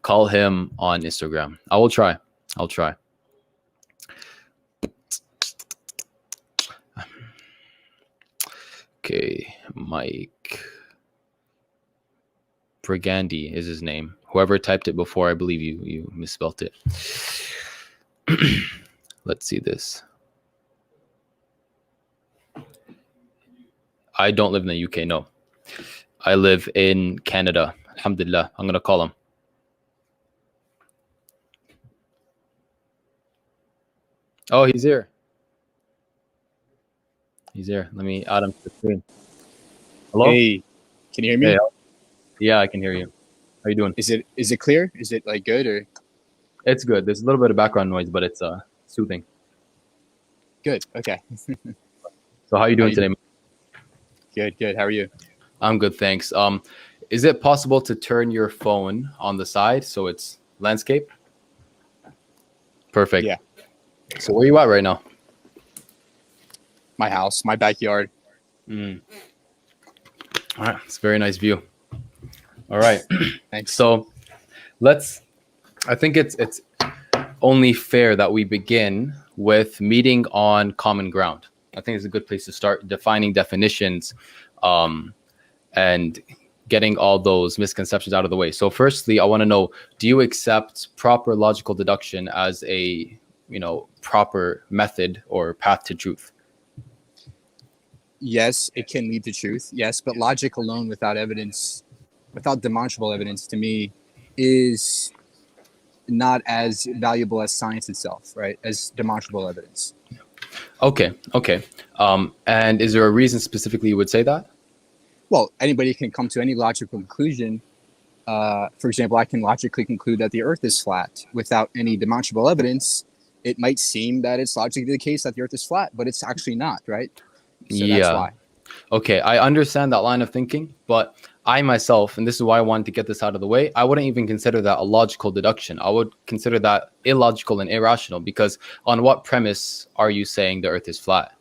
Call him on Instagram. I will try. I'll try. Okay, Mike Brigandi is his name. Whoever typed it before, I believe you misspelt it. Let's see this. I don't live in the UK, no. I live in Canada. Alhamdulillah. I'm going to call him. Oh, he's here. He's here. Let me add him to the screen. Hello? Hey, can you hear me? Hey, yeah, I can hear you. How are you doing? Is it clear? Is it like good or? It's good. There's a little bit of background noise, but it's soothing. Good. Okay. So how are you doing today? Good. How are you? I'm good, thanks. Is it possible to turn your phone on the side so it's landscape? Perfect. Yeah. So where are you at right now? My house, my backyard. All right. It's a very nice view. All right. Thanks. So I think it's only fair that we begin with meeting on common ground. I think it's a good place to start defining definitions and getting all those misconceptions out of the way. So firstly, I want to know, do you accept proper logical deduction as a, proper method or path to truth? Yes, it can lead to truth. Yes, but logic alone without evidence, without demonstrable evidence, to me, is not as valuable as science itself, right? As demonstrable evidence. Okay. And is there a reason specifically you would say that? Well, anybody can come to any logical conclusion. For example, I can logically conclude that the Earth is flat without any demonstrable evidence. It might seem that it's logically the case that the Earth is flat, but it's actually not, right? So yeah. That's why. Okay, I understand that line of thinking, but I myself, and this is why I wanted to get this out of the way, I wouldn't even consider that a logical deduction. I would consider that illogical and irrational, because on what premise are you saying the Earth is flat,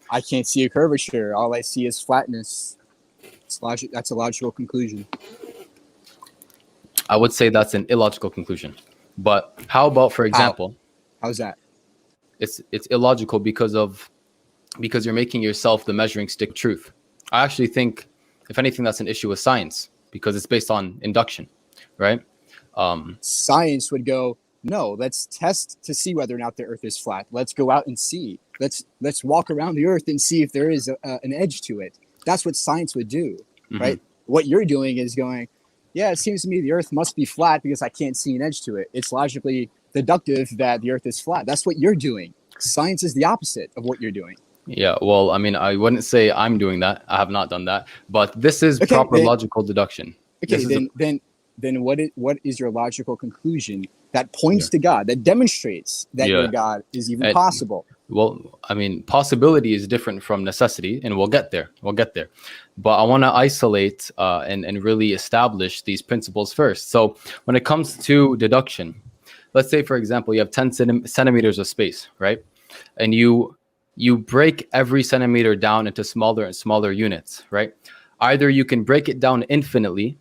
I can't see a curvature. All I see is flatness. It's logic. That's a logical conclusion. I would say that's an illogical conclusion. But how about, for example... How's that? It's illogical because you're making yourself the measuring stick of truth. I actually think, if anything, that's an issue with science, because it's based on induction, right? Science would go, no, let's test to see whether or not the Earth is flat. Let's go out and see. Let's walk around the Earth and see if there is an edge to it. That's what science would do, right? What you're doing is going, yeah, it seems to me the Earth must be flat because I can't see an edge to it. It's logically deductive that the Earth is flat. That's what you're doing. Science is the opposite of what you're doing. Yeah, well, I mean, I wouldn't say I'm doing that. I have not done that. But this is proper logical deduction. Okay, then what is your logical conclusion that points to God, that demonstrates that your God is even possible? Well, I mean, possibility is different from necessity, and we'll get there. But I want to isolate and really establish these principles first. So when it comes to deduction, let's say, for example, you have 10 centimeters of space, right? And you break every centimeter down into smaller and smaller units, right? Either you can break it down infinitely,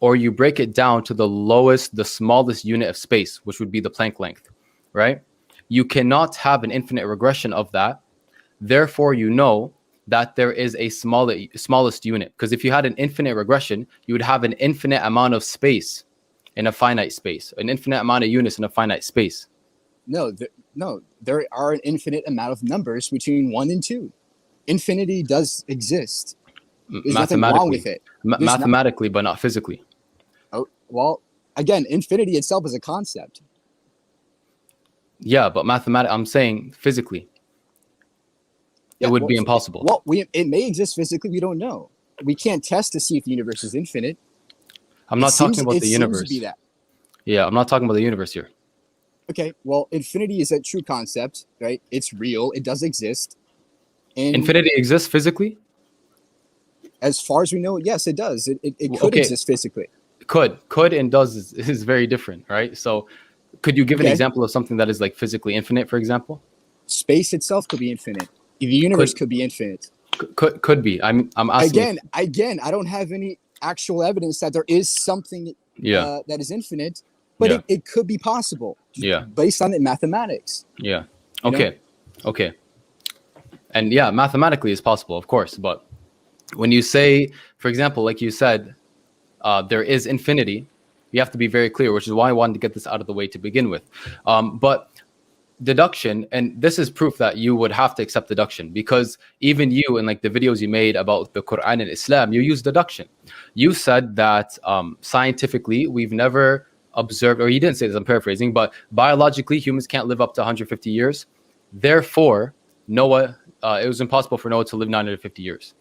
or you break it down to the smallest unit of space, which would be the Planck length, right? You cannot have an infinite regression of that. Therefore, you know that there is a smallest unit. Because if you had an infinite regression, you would have an infinite amount of space in a finite space, an infinite amount of units in a finite space. No, there are an infinite amount of numbers between 1 and 2. Infinity does exist. There's nothing wrong with it. Mathematically, but not physically. Oh, well, again, infinity itself is a concept. Yeah, but I'm saying physically. It would be impossible. Well, it may exist physically. We don't know. We can't test to see if the universe is infinite. I'm not talking about the universe. Seems to be that. Yeah, I'm not talking about the universe here. Okay, well, infinity is a true concept, right? It's real. It does exist. And infinity exists physically? As far as we know, yes, it does. It could exist physically. Could and does is very different, right? So could you give an example of something that is like physically infinite, for example? Space itself could be infinite. The universe could be infinite. Could be. I'm asking. Again, I don't have any actual evidence that there is something Yeah. that is infinite, but Yeah. it could be possible. Yeah. Based on the mathematics. Yeah. You know? Okay. Okay. And yeah, mathematically it's possible, of course. But when you say, for example, like you said, there is infinity, you have to be very clear, which is why I wanted to get this out of the way to begin with. But deduction, and this is proof that you would have to accept deduction, because even you, in like the videos you made about the Quran and Islam, you use deduction. You said that scientifically we've never observed, or you didn't say this, I'm paraphrasing, but biologically humans can't live up to 150 years. Therefore, Noah, it was impossible for Noah to live 950 years.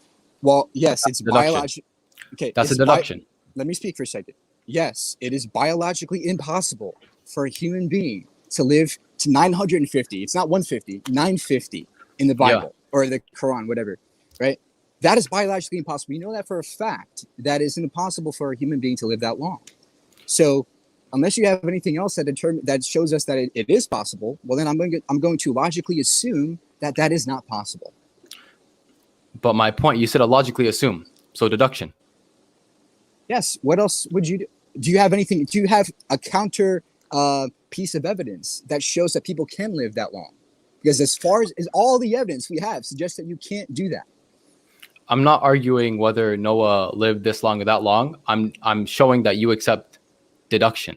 Well, yes, it's biological. Okay, that's a deduction. Let me speak for a second. Yes, it is biologically impossible for a human being to live to 950. It's not 150, 950 in the Bible or the Quran, whatever, right? That is biologically impossible. You know that for a fact. That is impossible for a human being to live that long. So unless you have anything else that shows us that it is possible, well, then I'm going to logically assume that that is not possible. But my point, you said a logically assume, so deduction. Yes. What else would you do? Do you have anything? Do you have a counter piece of evidence that shows that people can live that long? Because as far as all the evidence we have suggests that you can't do that. I'm not arguing whether Noah lived this long or that long. I'm showing that you accept deduction.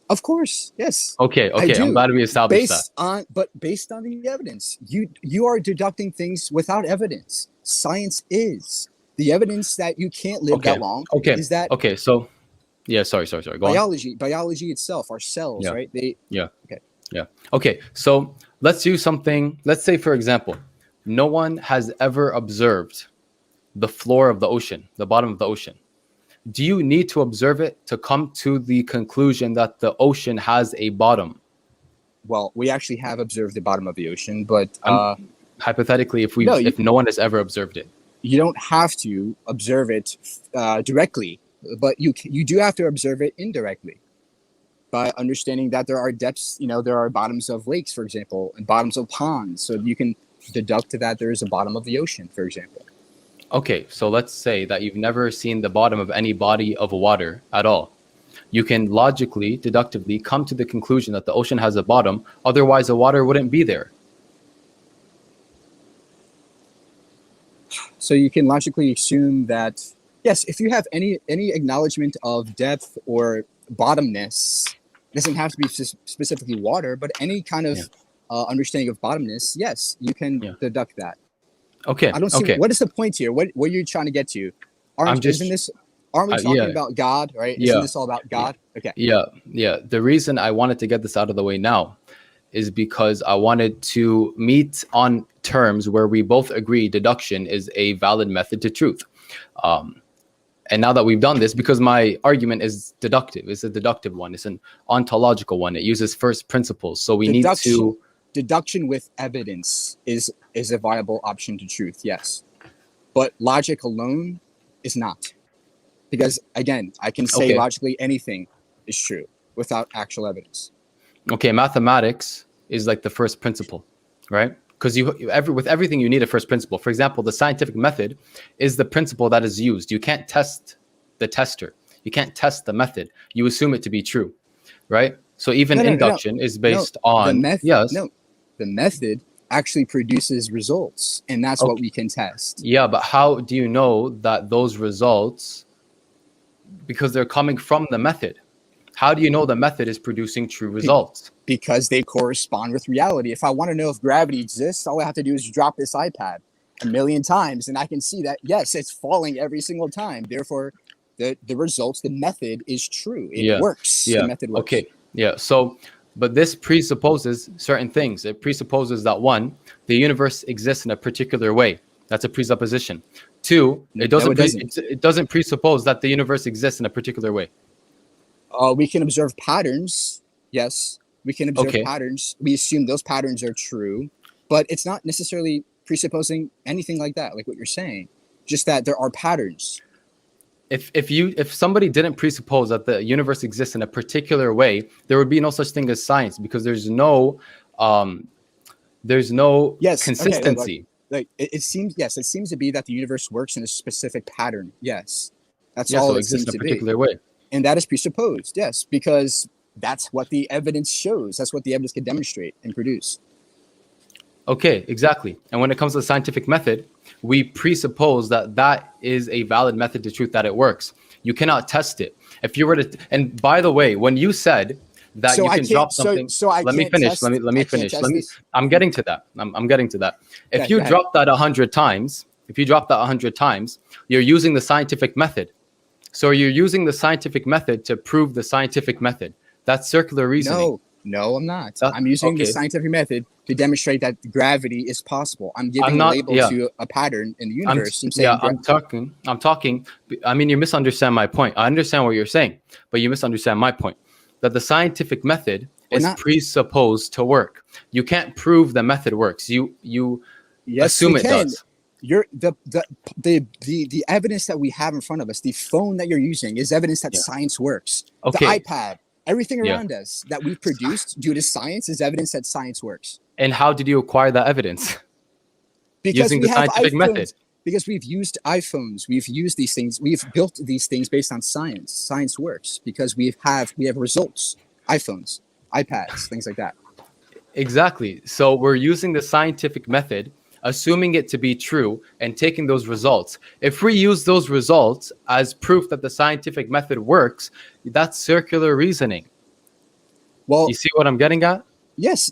Of course, yes. Okay. I'm glad we established that. Based on the evidence, you are deducting things without evidence. Science is the evidence that you can't live that long. Is that So, yeah. Sorry. Go biology itself, our cells, right? Okay. So let's do something. Let's say, for example, no one has ever observed the floor of the ocean, the bottom of the ocean. Do you need to observe it to come to the conclusion that the ocean has a bottom? Well, we actually have observed the bottom of the ocean, but hypothetically, if no one has ever observed it, you don't have to observe it directly, but you do have to observe it indirectly by understanding that there are depths. There are bottoms of lakes, for example, and bottoms of ponds. So you can deduct that there is a bottom of the ocean, for example. Okay, so let's say that you've never seen the bottom of any body of water at all. You can logically, deductively come to the conclusion that the ocean has a bottom. Otherwise, the water wouldn't be there. So you can logically assume that, yes, if you have any acknowledgement of depth or bottomness, it doesn't have to be specifically water, but any kind of understanding of bottomness, yes, you can deduct that. Okay. I don't see what is the point here. What are you trying to get to? Aren't we talking about God, right? Isn't this all about God? Okay. Yeah. The reason I wanted to get this out of the way now is because I wanted to meet on terms where we both agree deduction is a valid method to truth. And now that we've done this, because my argument is deductive, it's a deductive one, it's an ontological one. It uses first principles. So we need to deduction with evidence is a viable option to truth, yes. But logic alone is not. Because again, I can say logically anything is true without actual evidence. Okay, mathematics is like the first principle, right? Because with everything you need a first principle. For example, the scientific method is the principle that is used. You can't test the tester. You can't test the method. You assume it to be true, right? So even induction is based on the method actually produces results, and that's what we can test. Yeah, but how do you know that those results, because they're coming from the method, how do you know the method is producing true results? Because they correspond with reality. If I want to know if gravity exists, all I have to do is drop this iPad 1,000,000 times, and I can see that, yes, it's falling every single time. Therefore, the results, the method is true. It works. The method works. Okay. Yeah. So, but this presupposes certain things. It presupposes that, one, the universe exists in a particular way. That's a presupposition. Two, it doesn't presuppose that the universe exists in a particular way. We can observe patterns. Yes, we can observe patterns. We assume those patterns are true, but it's not necessarily presupposing anything like that, like what you're saying. Just that there are patterns. If somebody didn't presuppose that the universe exists in a particular way, there would be no such thing as science, because there's no consistency. It seems to be that the universe works in a specific pattern. Yes, that's all. So it exists in a particular way. And that is presupposed, yes, because that's what the evidence shows. That's what the evidence can demonstrate and produce. Okay, exactly. And when it comes to the scientific method, we presuppose that that is a valid method to truth, that it works. You cannot test it. If you were to, and by the way, when you said that So you I can can't- drop so- something, so I let me can't finish. test- Let me I can't finish. test Let me. this. I'm getting to that. I'm getting to that. If Okay, you go ahead. drop that 100 times, if you drop that 100 times, you're using the scientific method. So you're using the scientific method to prove the scientific method. That's circular reasoning. No, I'm not. I'm using the scientific method to demonstrate that gravity is possible. I'm giving a label to a pattern in the universe. I'm saying I'm talking. I mean, you misunderstand my point. I understand what you're saying, but you misunderstand my point. That the scientific method is presupposed to work. You can't prove the method works. You assume it does. You're the evidence that we have in front of us, the phone that you're using, is evidence that science works. Okay. The iPad, everything around us that we've produced due to science is evidence that science works. And how did you acquire that evidence? Because using we the have scientific iPhones, method. Because we've used iPhones, we've used these things, we've built these things based on science. Science works because we have results, iPhones, iPads, things like that. Exactly. So we're using the scientific method, assuming it to be true, and taking those results. If we use those results as proof that the scientific method works, that's circular reasoning. Well, you see what I'm getting at? Yes.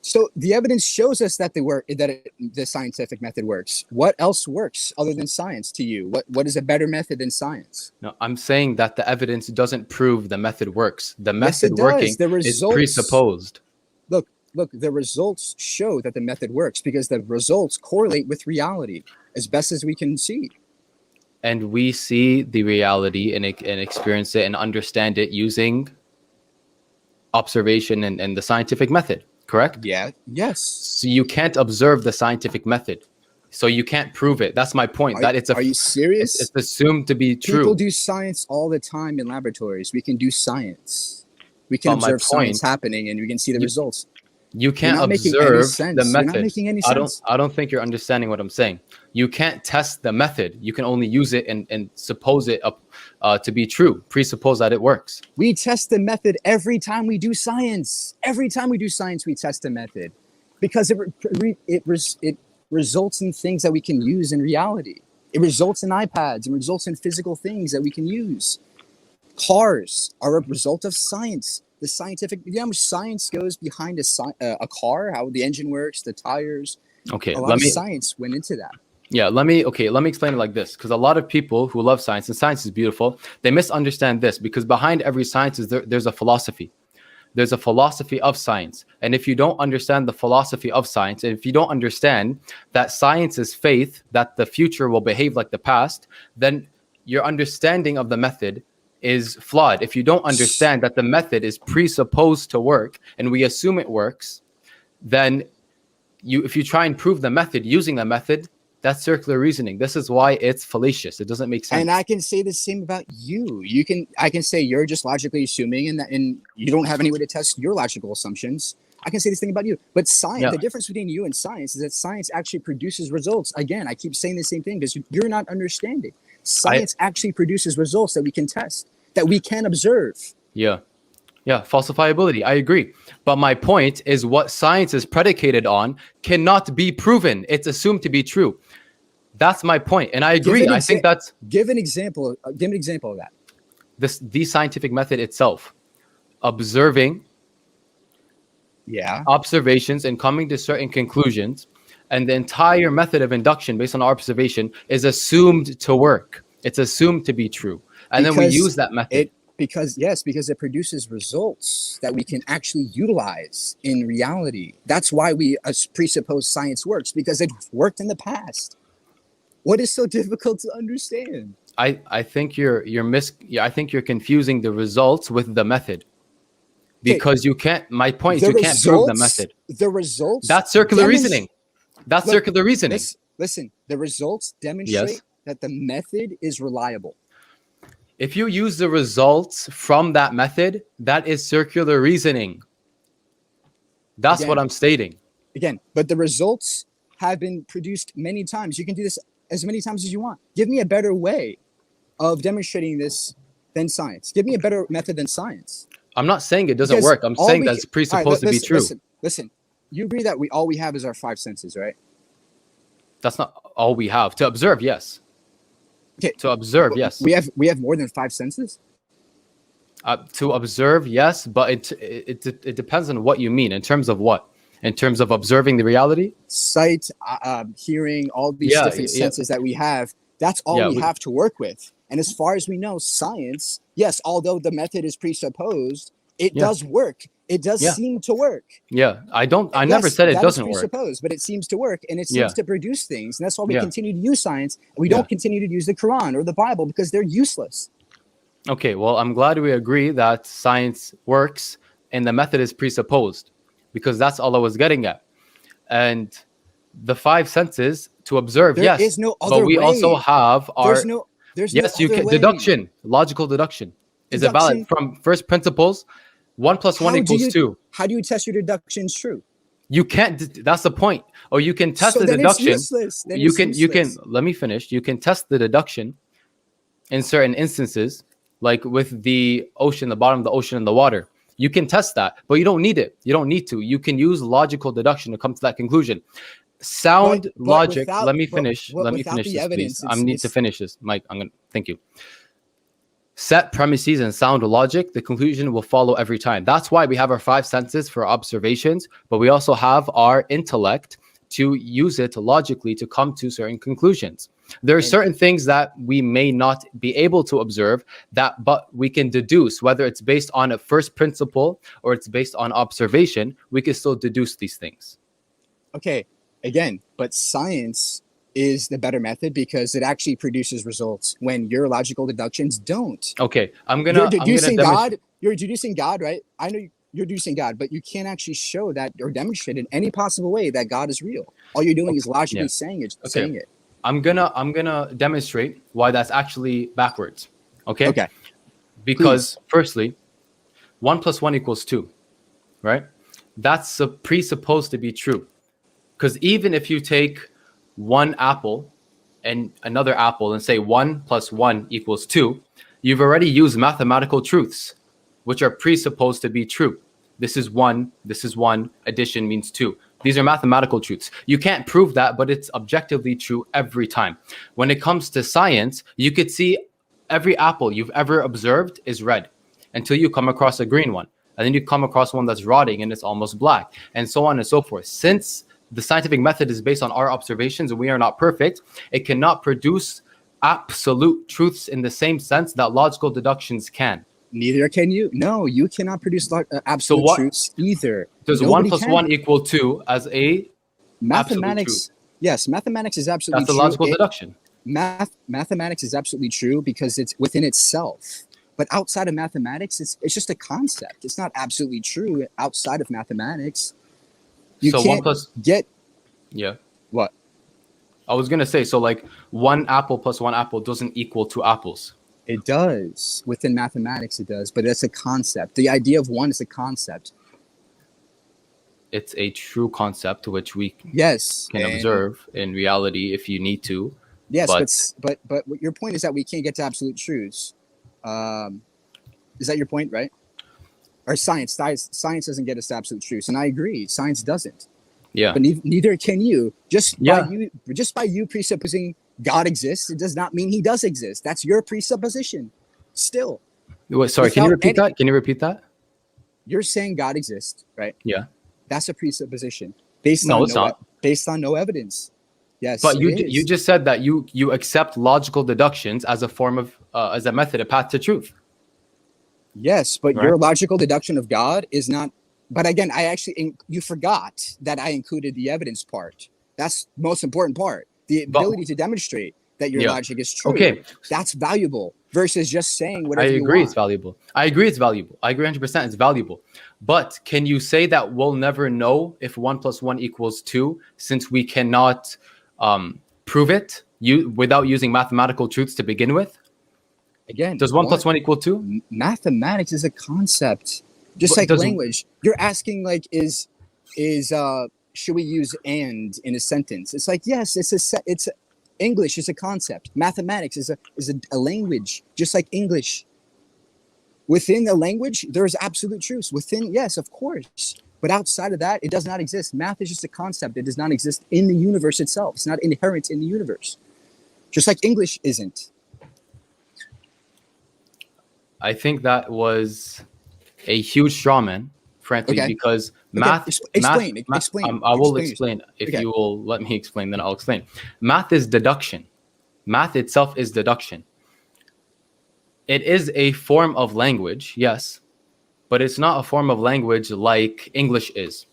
So the evidence shows us that the scientific method works. What else works other than science to you? What is a better method than science? No, I'm saying that the evidence doesn't prove the method works. The method working is presupposed. Look, the results show that the method works because the results correlate with reality as best as we can see. And we see the reality and experience it and understand it using observation and the scientific method, correct? Yeah, yes. So you can't observe the scientific method. So you can't prove it. That's my point. Are you serious? It's assumed to be true. People do science all the time in laboratories. We can do science. We can observe science happening and we can see the results. You can't observe the method. You're not making any sense. I don't think you're understanding what I'm saying. You can't test the method. You can only use it and suppose it to be true. Presuppose that it works. We test the method every time we do science. Every time we do science, we test the method because it results in things that we can use in reality. It results in iPads. It results in physical things that we can use. Cars are a result of science. The scientific, you know how much science goes behind a car, how the engine works, the tires. Okay, a lot of science went into that. Yeah, let me explain it like this, because a lot of people who love science, and science is beautiful, they misunderstand this, because behind every science there's a philosophy. There's a philosophy of science. And if you don't understand the philosophy of science, and if you don't understand that science is faith, that the future will behave like the past, then your understanding of the method is flawed. If you don't understand that the method is presupposed to work and we assume it works, then if you try and prove the method using the method, that's circular reasoning. This is why it's fallacious. It doesn't make sense. And I can say the same about you. I can say you're just logically assuming and you don't have any way to test your logical assumptions. I can say this thing about you. But science, the difference between you and science is that science actually produces results. Again, I keep saying the same thing because you're not understanding. Science actually produces results that we can test, that we can observe. Yeah, falsifiability. I agree. But my point is what science is predicated on cannot be proven. It's assumed to be true. That's my point. And I agree. I think that's... Give an example of that. The scientific method itself. Observing observations and coming to certain conclusions, and the entire method of induction based on observation is assumed to work. It's assumed to be true. And then we use that method. Because it produces results that we can actually utilize in reality. That's why we presuppose science works, because it worked in the past. What is so difficult to understand? I think I think you're confusing the results with the method. Because you can't, my point is you can't prove the method. The results. That's circular reasoning. That's circular reasoning. Listen, the results demonstrate that the method is reliable. If you use the results from that method, that is circular reasoning. That's what I'm stating. Again, but the results have been produced many times. You can do this as many times as you want. Give me a better way of demonstrating this than science. Give me a better method than science. I'm not saying it doesn't Because work. I'm all saying we that's ca- presupposed to be listen, true. Listen. You agree that all we have is our five senses, right? That's not all we have. To observe, yes. Okay. To observe, yes. We have more than five senses. To observe, yes, but it depends on what you mean. In terms of what? In terms of observing the reality? Sight, hearing, all these different senses that we have. That's all we have to work with. And as far as we know, science, yes, although the method is presupposed, it does work. It does seem to work. Yeah, I never said it doesn't work. But it seems to work, and it seems to produce things. And that's why we continue to use science. And we don't continue to use the Quran or the Bible because they're useless. Okay, well, I'm glad we agree that science works and the method is presupposed, because that's all I was getting at. And the five senses to observe, there is no other but we way. also have our there's yes, no you can way. deduction, logical deduction. Is it valid from first principles? 1 + 1 = 2. How do you test your deductions true? You can't. That's the point. Or you can test the then deduction. It's useless. Then you can. Let me finish. You can test the deduction in certain instances, like with the ocean, the bottom of the ocean, and the water. You can test that, but you don't need it. You don't need to. You can use logical deduction to come to that conclusion. Sound logic. Let me finish. Let me finish this, please. I need to finish this, Mike. Thank you. Set premises and sound logic, the conclusion will follow every time. That's why we have our five senses for observations, but we also have our intellect to use it logically to come to certain conclusions. There are certain things that we may not be able to observe, but we can deduce, whether it's based on a first principle or it's based on observation. We can still deduce these things. Okay, again, but science is the better method because it actually produces results when your logical deductions don't. Okay, you're deducing God. You're deducing God, right? I know you're deducing God, but you can't actually show that or demonstrate in any possible way that God is real. All you're doing is logically saying it. Saying it. I'm gonna demonstrate why that's actually backwards. Okay. Okay. Because firstly, 1 + 1 = 2, right? That's presupposed to be true. Because even if you take one apple and another apple and say 1 + 1 = 2, you've already used mathematical truths, which are presupposed to be true. This is 1, this is 1, addition means 2. These are mathematical truths. You can't prove that, but it's objectively true every time. When it comes to science, you could see every apple you've ever observed is red until you come across a green one. And then you come across one that's rotting and it's almost black, and so on and so forth. Since the scientific method is based on our observations and we are not perfect, it cannot produce absolute truths in the same sense that logical deductions can. Neither can you. No, you cannot produce absolute truths either. Does 1 + 1 = 2 as a mathematics? Yes, mathematics is absolutely true. That's a logical deduction. Mathematics is absolutely true because it's within itself. But outside of mathematics, it's just a concept. It's not absolutely true outside of mathematics. You can't get. Yeah. What? I was gonna say, so like 1 apple + 1 apple doesn't equal 2 apples. It does. Within mathematics, it does. But it's a concept. The idea of one is a concept. It's a true concept which we can observe in reality if you need to. Yes, but your point is that we can't get to absolute truths. Is that your point, right? Or science doesn't get us to absolute truths, and I agree, science doesn't. Yeah. But neither can you. Just by you presupposing God exists, it does not mean he does exist. That's your presupposition. Still. Wait, sorry, can you repeat that? Can you repeat that? You're saying God exists, right? Yeah. That's a presupposition based on no evidence. Yes. But you just said that you accept logical deductions as a form of as a method, a path to truth. Yes, but your logical deduction of God is not. But again, you forgot that I included the evidence part. That's the most important part. The ability to demonstrate that your logic is true. Okay. That's valuable versus just saying whatever you want. I agree it's valuable. I agree 100% it's valuable. But can you say that we'll never know if 1 + 1 = 2 since we cannot prove it without using mathematical truths to begin with? Again, does 1 + 1 = 2? Mathematics is a concept. Just like language. You're asking like should we use "and" in a sentence? It's like, yes, English is a concept. Mathematics is a language, just like English. Within the language, there is absolute truth. Within, yes, of course. But outside of that, it does not exist. Math is just a concept. It does not exist in the universe itself. It's not inherent in the universe. Just like English isn't. I think that was a huge straw man, frankly, because math. Explain. I will explain. If you will let me explain, then I'll explain. Math is deduction. Math itself is deduction. It is a form of language, yes, but it's not a form of language like English is,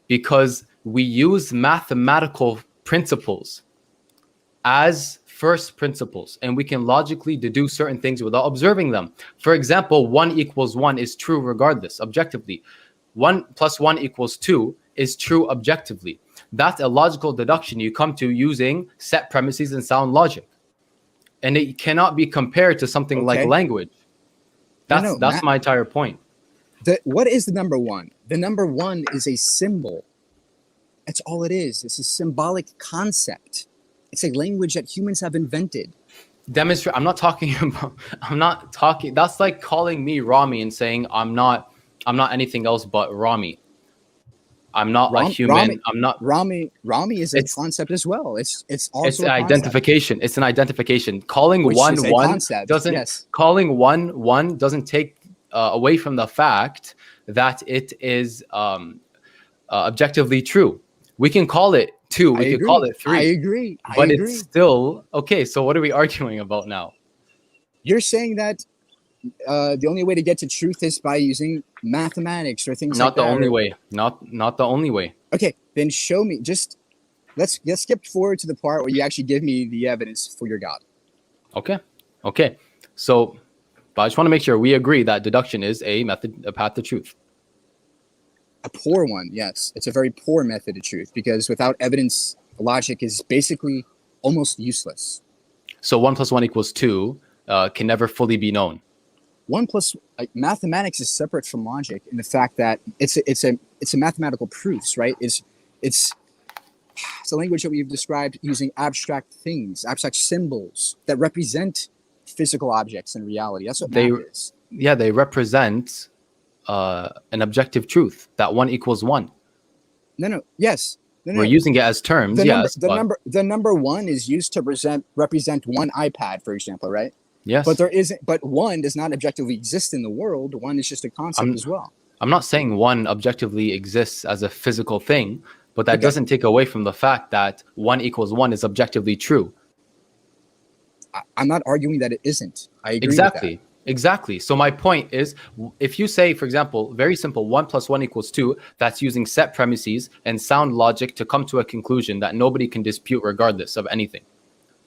because we use mathematical principles as first principles, and we can logically deduce certain things without observing them. For example, 1 = 1 is true regardless, objectively. 1 + 1 = 2 is true objectively. That's a logical deduction you come to using set premises and sound logic. And it cannot be compared to something like language. That's my entire point. What is the number 1? The number 1 is a symbol. That's all it is. It's a symbolic concept. It's a language that humans have invented. Demonstrate. I'm not talking. That's like calling me Rami and saying I'm not anything else but Rami. I'm not a human. I'm not Rami is a concept as well. It's also it's an identification. It's an identification. Calling one doesn't take away from the fact that it is objectively true. We can call it 2. We can call it 3. I agree. It's still okay. So what are we arguing about now? You're saying that the only way to get to truth is by using mathematics or things like that. Not the only way. Not the only way. Okay, then show me. Just let's skip forward to the part where you actually give me the evidence for your God. Okay. So, but I just want to make sure we agree that deduction is a path to truth. A poor one, yes. It's a very poor method of truth because without evidence, logic is basically almost useless. So 1 + 1 = 2 can never fully be known. Mathematics is separate from logic in the fact that it's a mathematical proofs, right? It's a language that we've described using abstract things, abstract symbols that represent physical objects in reality. That's what math is. Yeah, they represent an objective truth that 1 = 1. We're using it as terms. The number 1 is used to represent one iPad, for example, right? Yes. But 1 does not objectively exist in the world. 1 is just a concept as well. I'm not saying 1 objectively exists as a physical thing, but that doesn't take away from the fact that 1 = 1 is objectively true. I'm not arguing that it isn't. I agree with that. Exactly. So my point is, if you say, for example, very simple, 1 + 1 = 2, that's using set premises and sound logic to come to a conclusion that nobody can dispute regardless of anything.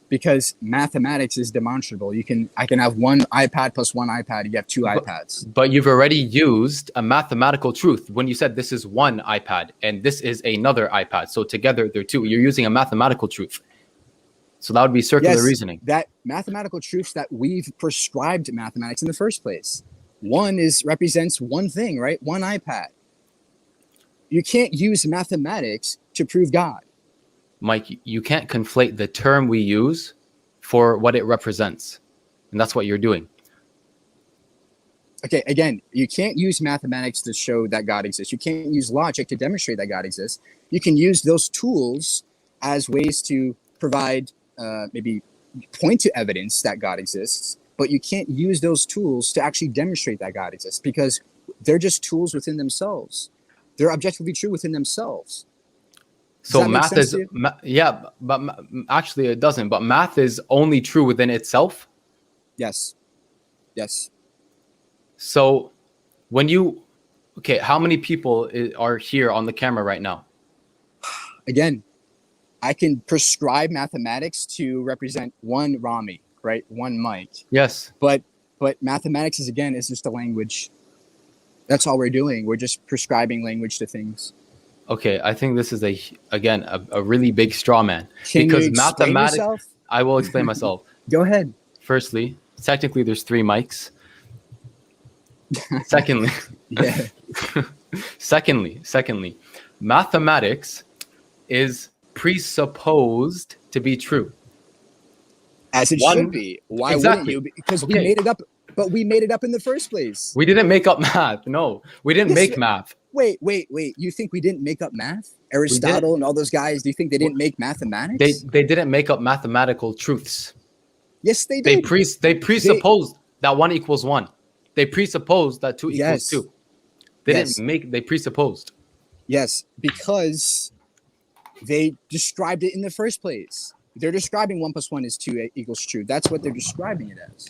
Because mathematics is demonstrable. I can have 1 iPad + 1 iPad. You have 2 iPads. But you've already used a mathematical truth when you said this is 1 iPad and this is another iPad. So together they're 2. You're using a mathematical truth. So that would be circular reasoning. That mathematical truths that we've prescribed mathematics in the first place. 1 represents one thing, right? 1 iPad. You can't use mathematics to prove God. Mike, you can't conflate the term we use for what it represents. And that's what you're doing. Okay, again, you can't use mathematics to show that God exists. You can't use logic to demonstrate that God exists. You can use those tools as ways to provide, maybe point to evidence that God exists, but you can't use those tools to actually demonstrate that God exists because they're just tools within themselves. They're objectively true within themselves. So math is, but actually it doesn't. But math is only true within itself. Yes. So when how many people are here on the camera right now? Again, I can prescribe mathematics to represent 1 Rami, right? 1 Mike. Yes. But mathematics is just a language. That's all we're doing. We're just prescribing language to things. Okay, I think this is a really big straw man. Can you explain yourself? I will explain myself. Go ahead. Firstly, technically there's 3 mics. Secondly, secondly, mathematics is presupposed to be true. As it should be. Why wouldn't you? Because we made it up. But we made it up in the first place. We didn't make up math. No, we didn't Yes, make math. Wait. You think we didn't make up math? Aristotle and all those guys, do you think they didn't make mathematics? They didn't make up mathematical truths. Yes, they did. They presupposed that 1 equals 1. They presupposed that 2 equals 2. They presupposed. Yes, because they described it in the first place. They're describing 1 + 1 is 2 equals true. That's what they're describing it as.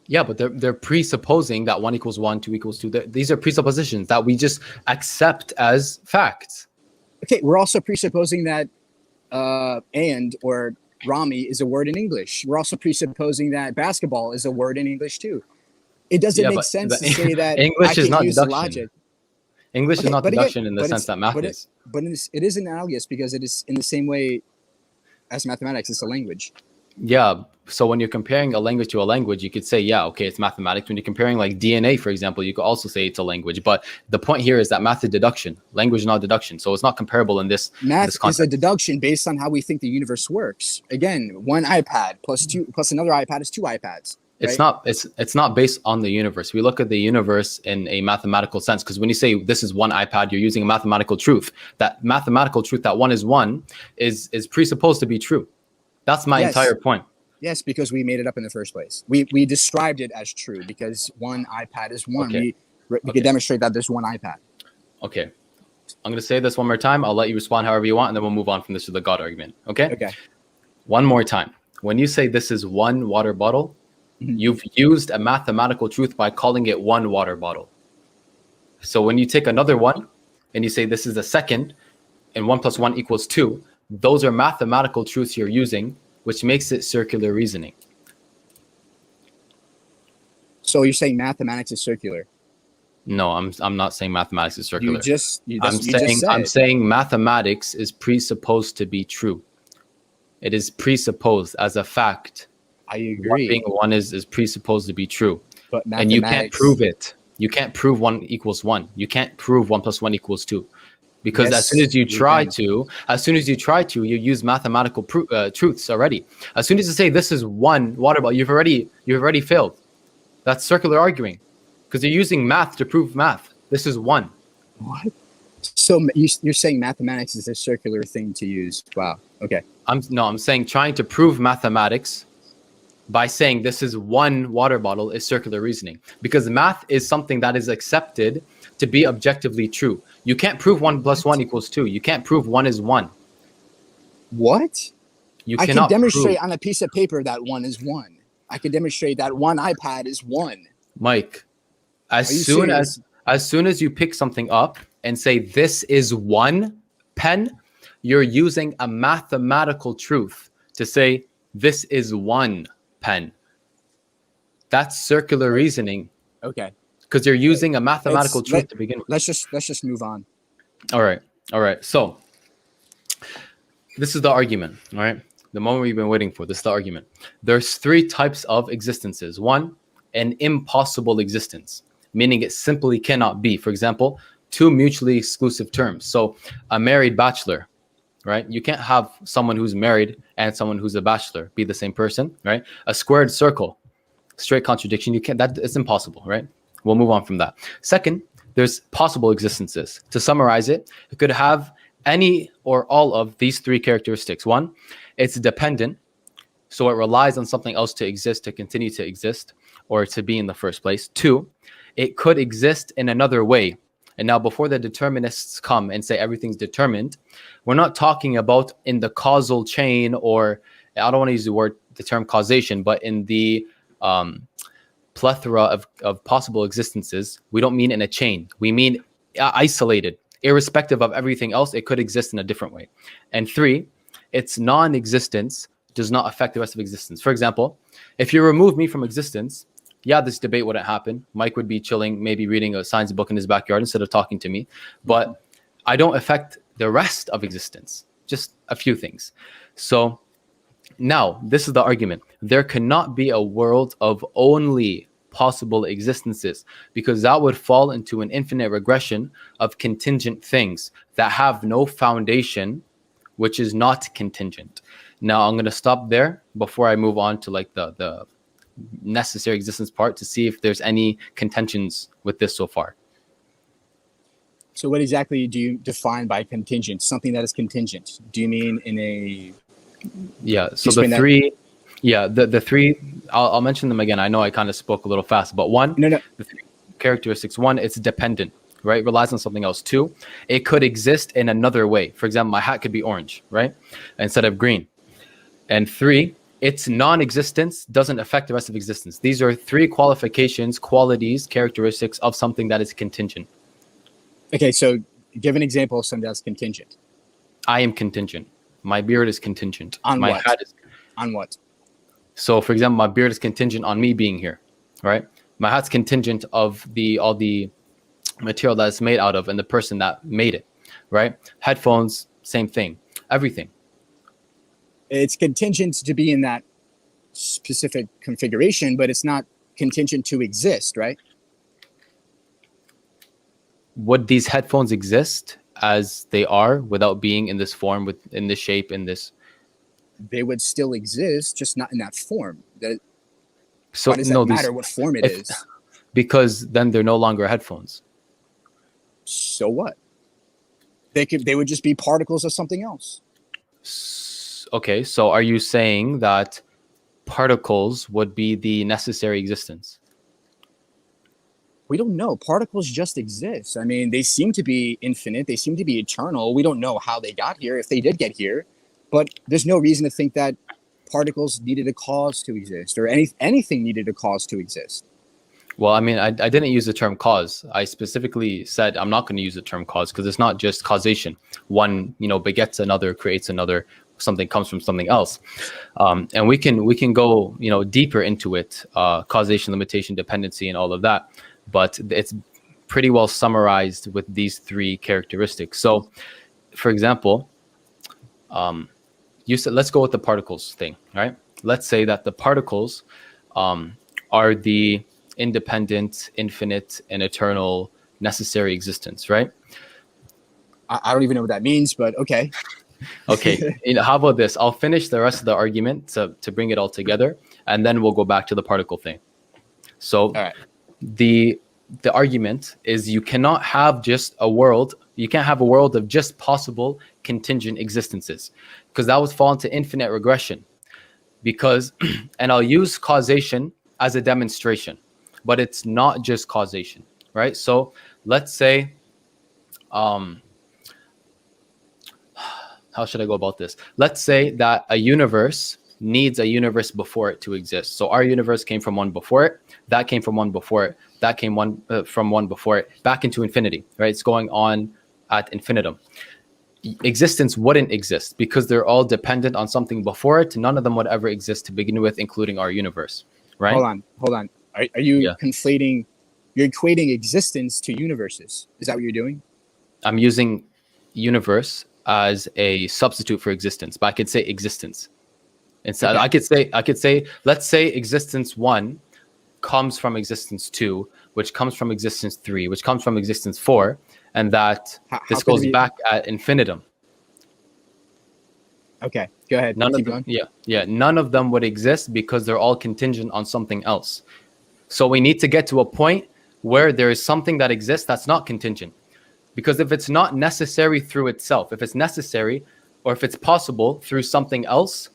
Yeah, but they're presupposing that 1 equals 1, 2 equals 2. These are presuppositions that we just accept as facts. Okay, we're also presupposing that and or Rami is a word in English. We're also presupposing that basketball is a word in English too. It doesn't make sense to say that English is not deduction. Logic. English is not deduction in the sense that math is. But it is analogous because it is in the same way as mathematics. It's a language. Yeah. So when you're comparing a language to a language, you could say, yeah, okay, it's mathematics. When you're comparing like DNA, for example, you could also say it's a language. But the point here is that math is deduction. Language is not deduction. So it's not comparable in this. Math is a deduction based on how we think the universe works. Again, 1 iPad plus another iPad is 2 iPads. Right? It's not based on the universe. We look at the universe in a mathematical sense, because when you say this is 1 iPad, you're using a mathematical truth. That mathematical truth that 1 is 1 is presupposed to be true. That's my entire point. Yes, because we made it up in the first place. We described it as true because 1 iPad is 1. Okay. We could demonstrate that there's 1 iPad. Okay. I'm going to say this one more time. I'll let you respond however you want, and then we'll move on from this to the God argument. Okay? Okay. One more time. When you say this is 1 water bottle, you've used a mathematical truth by calling it 1 water bottle. So when you take another one and you say this is the second and 1 + 1 equals 2, those are mathematical truths you're using, which makes it circular reasoning. So you're saying mathematics is circular? No, I'm not saying mathematics is circular. I'm saying mathematics is presupposed to be true. It is presupposed as a fact. I agree. Being 1 is presupposed to be true. But and you can't prove it. You can't prove 1 equals 1. You can't prove 1 + 1 equals 2. Because as soon as you try to, you use mathematical truths already. As soon as you say this is 1 water bottle, you've already failed. That's circular arguing, because you're using math to prove math. This is 1. What? So you're saying mathematics is a circular thing to use? Wow. Okay. I'm saying trying to prove mathematics by saying this is 1 water bottle is circular reasoning, because math is something that is accepted to be objectively true. You can't prove 1 + 1 equals 2. You can't prove 1 is 1. What? I can demonstrate on a piece of paper that 1 is 1. I can demonstrate that 1 iPad is 1. Mike, as soon as you pick something up and say this is 1 pen, you're using a mathematical truth to say this is 1 pen. That's circular reasoning. Okay. Because you're using a mathematical truth to begin with. Let's just move on. All right. So this is the argument. All right. The moment we've been waiting for. This is the argument. There's 3 types of existences. 1, an impossible existence, meaning it simply cannot be. For example, 2 mutually exclusive terms. So a married bachelor, right? You can't have someone who's married and someone who's a bachelor be the same person, right? A squared circle, straight contradiction. You can't. That it's impossible, right? We'll move on from that. Second, there's possible existences. To summarize it, it could have any or all of these 3 characteristics. 1, it's dependent, so it relies on something else to exist, to continue to exist, or to be in the first place. 2, it could exist in another way. And now before the determinists come and say everything's determined, we're not talking about in the causal chain, or I don't want to use the term causation, but in the plethora of possible existences. We don't mean in a chain. We mean isolated. Irrespective of everything else, it could exist in a different way. And 3, its non-existence does not affect the rest of existence. For example, if you remove me from existence, this debate wouldn't happen. Mike would be chilling, maybe reading a science book in his backyard instead of talking to me. But I don't affect the rest of existence, just a few things. So now, this is the argument. There cannot be a world of only possible existences, because that would fall into an infinite regression of contingent things that have no foundation, which is not contingent. Now, I'm going to stop there before I move on to like the necessary existence part to see if there's any contentions with this so far. So what exactly do you define by contingent? Something that is contingent. Do you mean in a... Yeah, so the three, the three, I'll mention them again. I know I kind of spoke a little fast, but one, No. the three characteristics. One, it's dependent, right? Relies on something else. Two, it could exist in another way. For example, my hat could be orange, right? Instead of green. And three, its non-existence doesn't affect the rest of existence. These are three qualifications, qualities, characteristics of something that is contingent. Okay, so give an example of something that's contingent. I am contingent. My beard is contingent. On my what? hat is. On what? So, for example, my beard is contingent on me being here, right? My hat's contingent of all the material that it's made out of and the person that made it, right? Headphones, same thing. Everything. It's contingent to be in that specific configuration, but it's not contingent to exist, right? Would these headphones exist as they are without being in this form, in this shape, in this? They would still exist, just not in that form. So why does that matter what form it is? Because then they're no longer headphones. So what? They would just be particles of something else. Okay, so are you saying that particles would be the necessary existence? We don't know. Particles just exist. I mean, they seem to be infinite. They seem to be eternal. We don't know how they got here, if they did get here. But there's no reason to think that particles needed a cause to exist, or anything needed a cause to exist. Well, I mean, I didn't use the term cause. I specifically said I'm not going to use the term cause because it's not just causation. One, begets another, creates another. Something comes from something else, and we can go deeper into it, causation, limitation, dependency, and all of that. But it's pretty well summarized with these three characteristics. So, for example, you said let's go with the particles thing, right? Let's say that the particles are the independent, infinite, and eternal necessary existence, right? I don't even know what that means, but okay. Okay, how about this? I'll finish the rest of the argument to bring it all together, and then we'll go back to the particle thing. So, all right. The argument is you cannot have just a world. You can't have a world of just possible contingent existences, because that would fall into infinite regression. Because, and I'll use causation as a demonstration, but it's not just causation, right? So let's say, how should I go about this? Let's say that a universe needs a universe before it to exist. So our universe came from one before it, that came from one before it, that came from one before it, back into infinity, right? It's going on at infinitum. Existence wouldn't exist because they're all dependent on something before it. None of them would ever exist to begin with, including our universe, right? Hold on. Are you conflating, you're equating existence to universes? Is that what you're doing? I'm using universe as a substitute for existence, but I could say existence. Instead, okay. I could say, let's say existence 1 comes from existence 2, which comes from existence 3, which comes from existence 4, and that this goes back at infinitum. Okay, go ahead. None of them would exist because they're all contingent on something else. So we need to get to a point where there is something that exists that's not contingent. Because if it's not necessary through itself, if it's necessary or if it's possible through something else,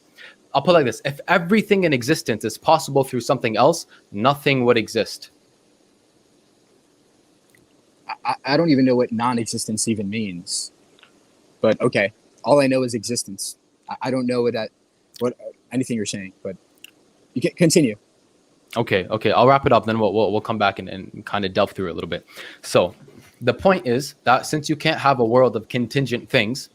I'll put it like this. If everything in existence is possible through something else, nothing would exist. I don't even know what non-existence even means. But okay, all I know is existence. I don't know what anything you're saying, but you can continue. Okay. I'll wrap it up. Then we'll come back and kind of delve through it a little bit. So the point is that since you can't have a world of contingent things,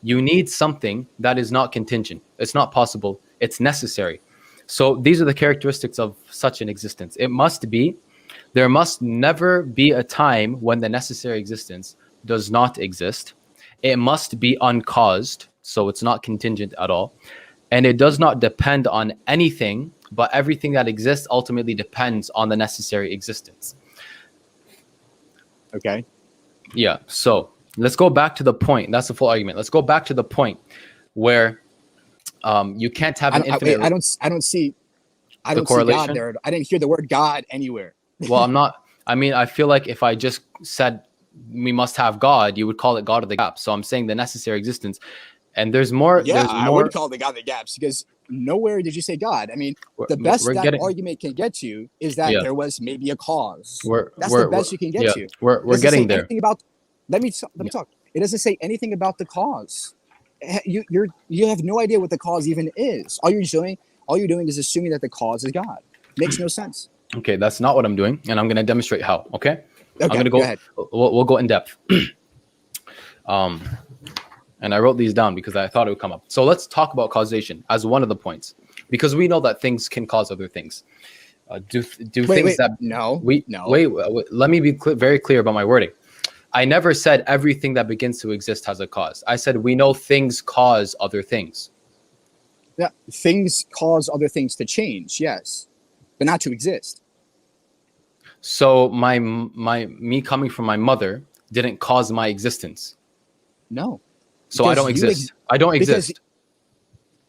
you need something that is not contingent. It's not possible. It's necessary. So these are the characteristics of such an existence. There must never be a time when the necessary existence does not exist. It must be uncaused, so it's not contingent at all. And it does not depend on anything, but everything that exists ultimately depends on the necessary existence. Okay. Yeah, so let's go back to the point. That's the full argument. Let's go back to the point where you can't have an infinite... I don't see I The don't see God correlation? there. I didn't hear the word God anywhere. Well, I'm not. I mean, I feel like if I just said we must have God, you would call it God of the gap. So I'm saying the necessary existence. And there's more. Yeah, There's I would more. call the God the gaps because nowhere did you say God. I mean, We're, the best we're that getting. argument can get to is that Yeah. there was maybe a cause. We're That's the we're, we're best you can get yeah. to. It We're doesn't say getting there. anything about. Let me Yeah. talk. It doesn't say anything about the cause. You have no idea what the cause even is. All you're doing is assuming that the cause is God. Makes no sense. Okay, that's not what I'm doing, and I'm going to demonstrate how. Okay, I'm Okay, going to go go. ahead. We'll go in depth. And I wrote these down because I thought it would come up. So let's talk about causation as one of the points, because we know that things can cause other things. Do things that no. wait. Let me be very clear about my wording. I never said everything that begins to exist has a cause. I said we know things cause other things. Yeah, things cause other things to change, yes, but not to exist. So me coming from my mother didn't cause my existence. No. So I don't exist. I don't exist.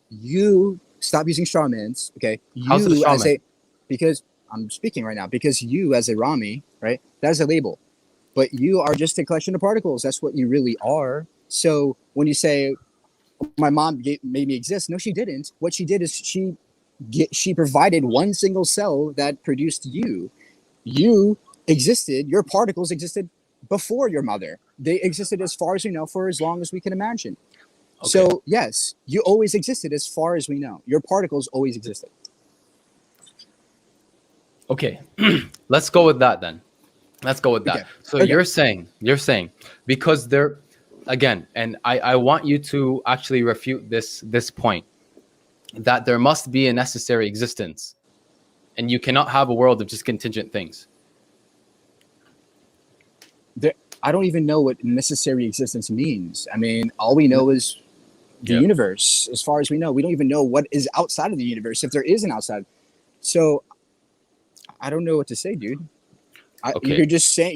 You stop using strawmans, okay? How's it a straw man? Because I'm speaking right now. Because you, as a Rami, right? That is a label, but you are just a collection of particles. That's what you really are. So when you say my mom made me exist, no, she didn't. What she did is she provided one single cell that produced you. You existed. Your particles existed before your mother. They existed, as far as we know, for as long as we can imagine. Okay. So yes, you always existed as far as we know. Your particles always existed. Okay, let's go with that then. Let's go with that. Okay. So you're saying because they're, again, and I want you to actually refute this point, that there must be a necessary existence, and you cannot have a world of just contingent things. I don't even know what necessary existence means. I mean, all we know is the universe. As far as we know, we don't even know what is outside of the universe, if there is an outside. So I don't know what to say, dude. Okay. You're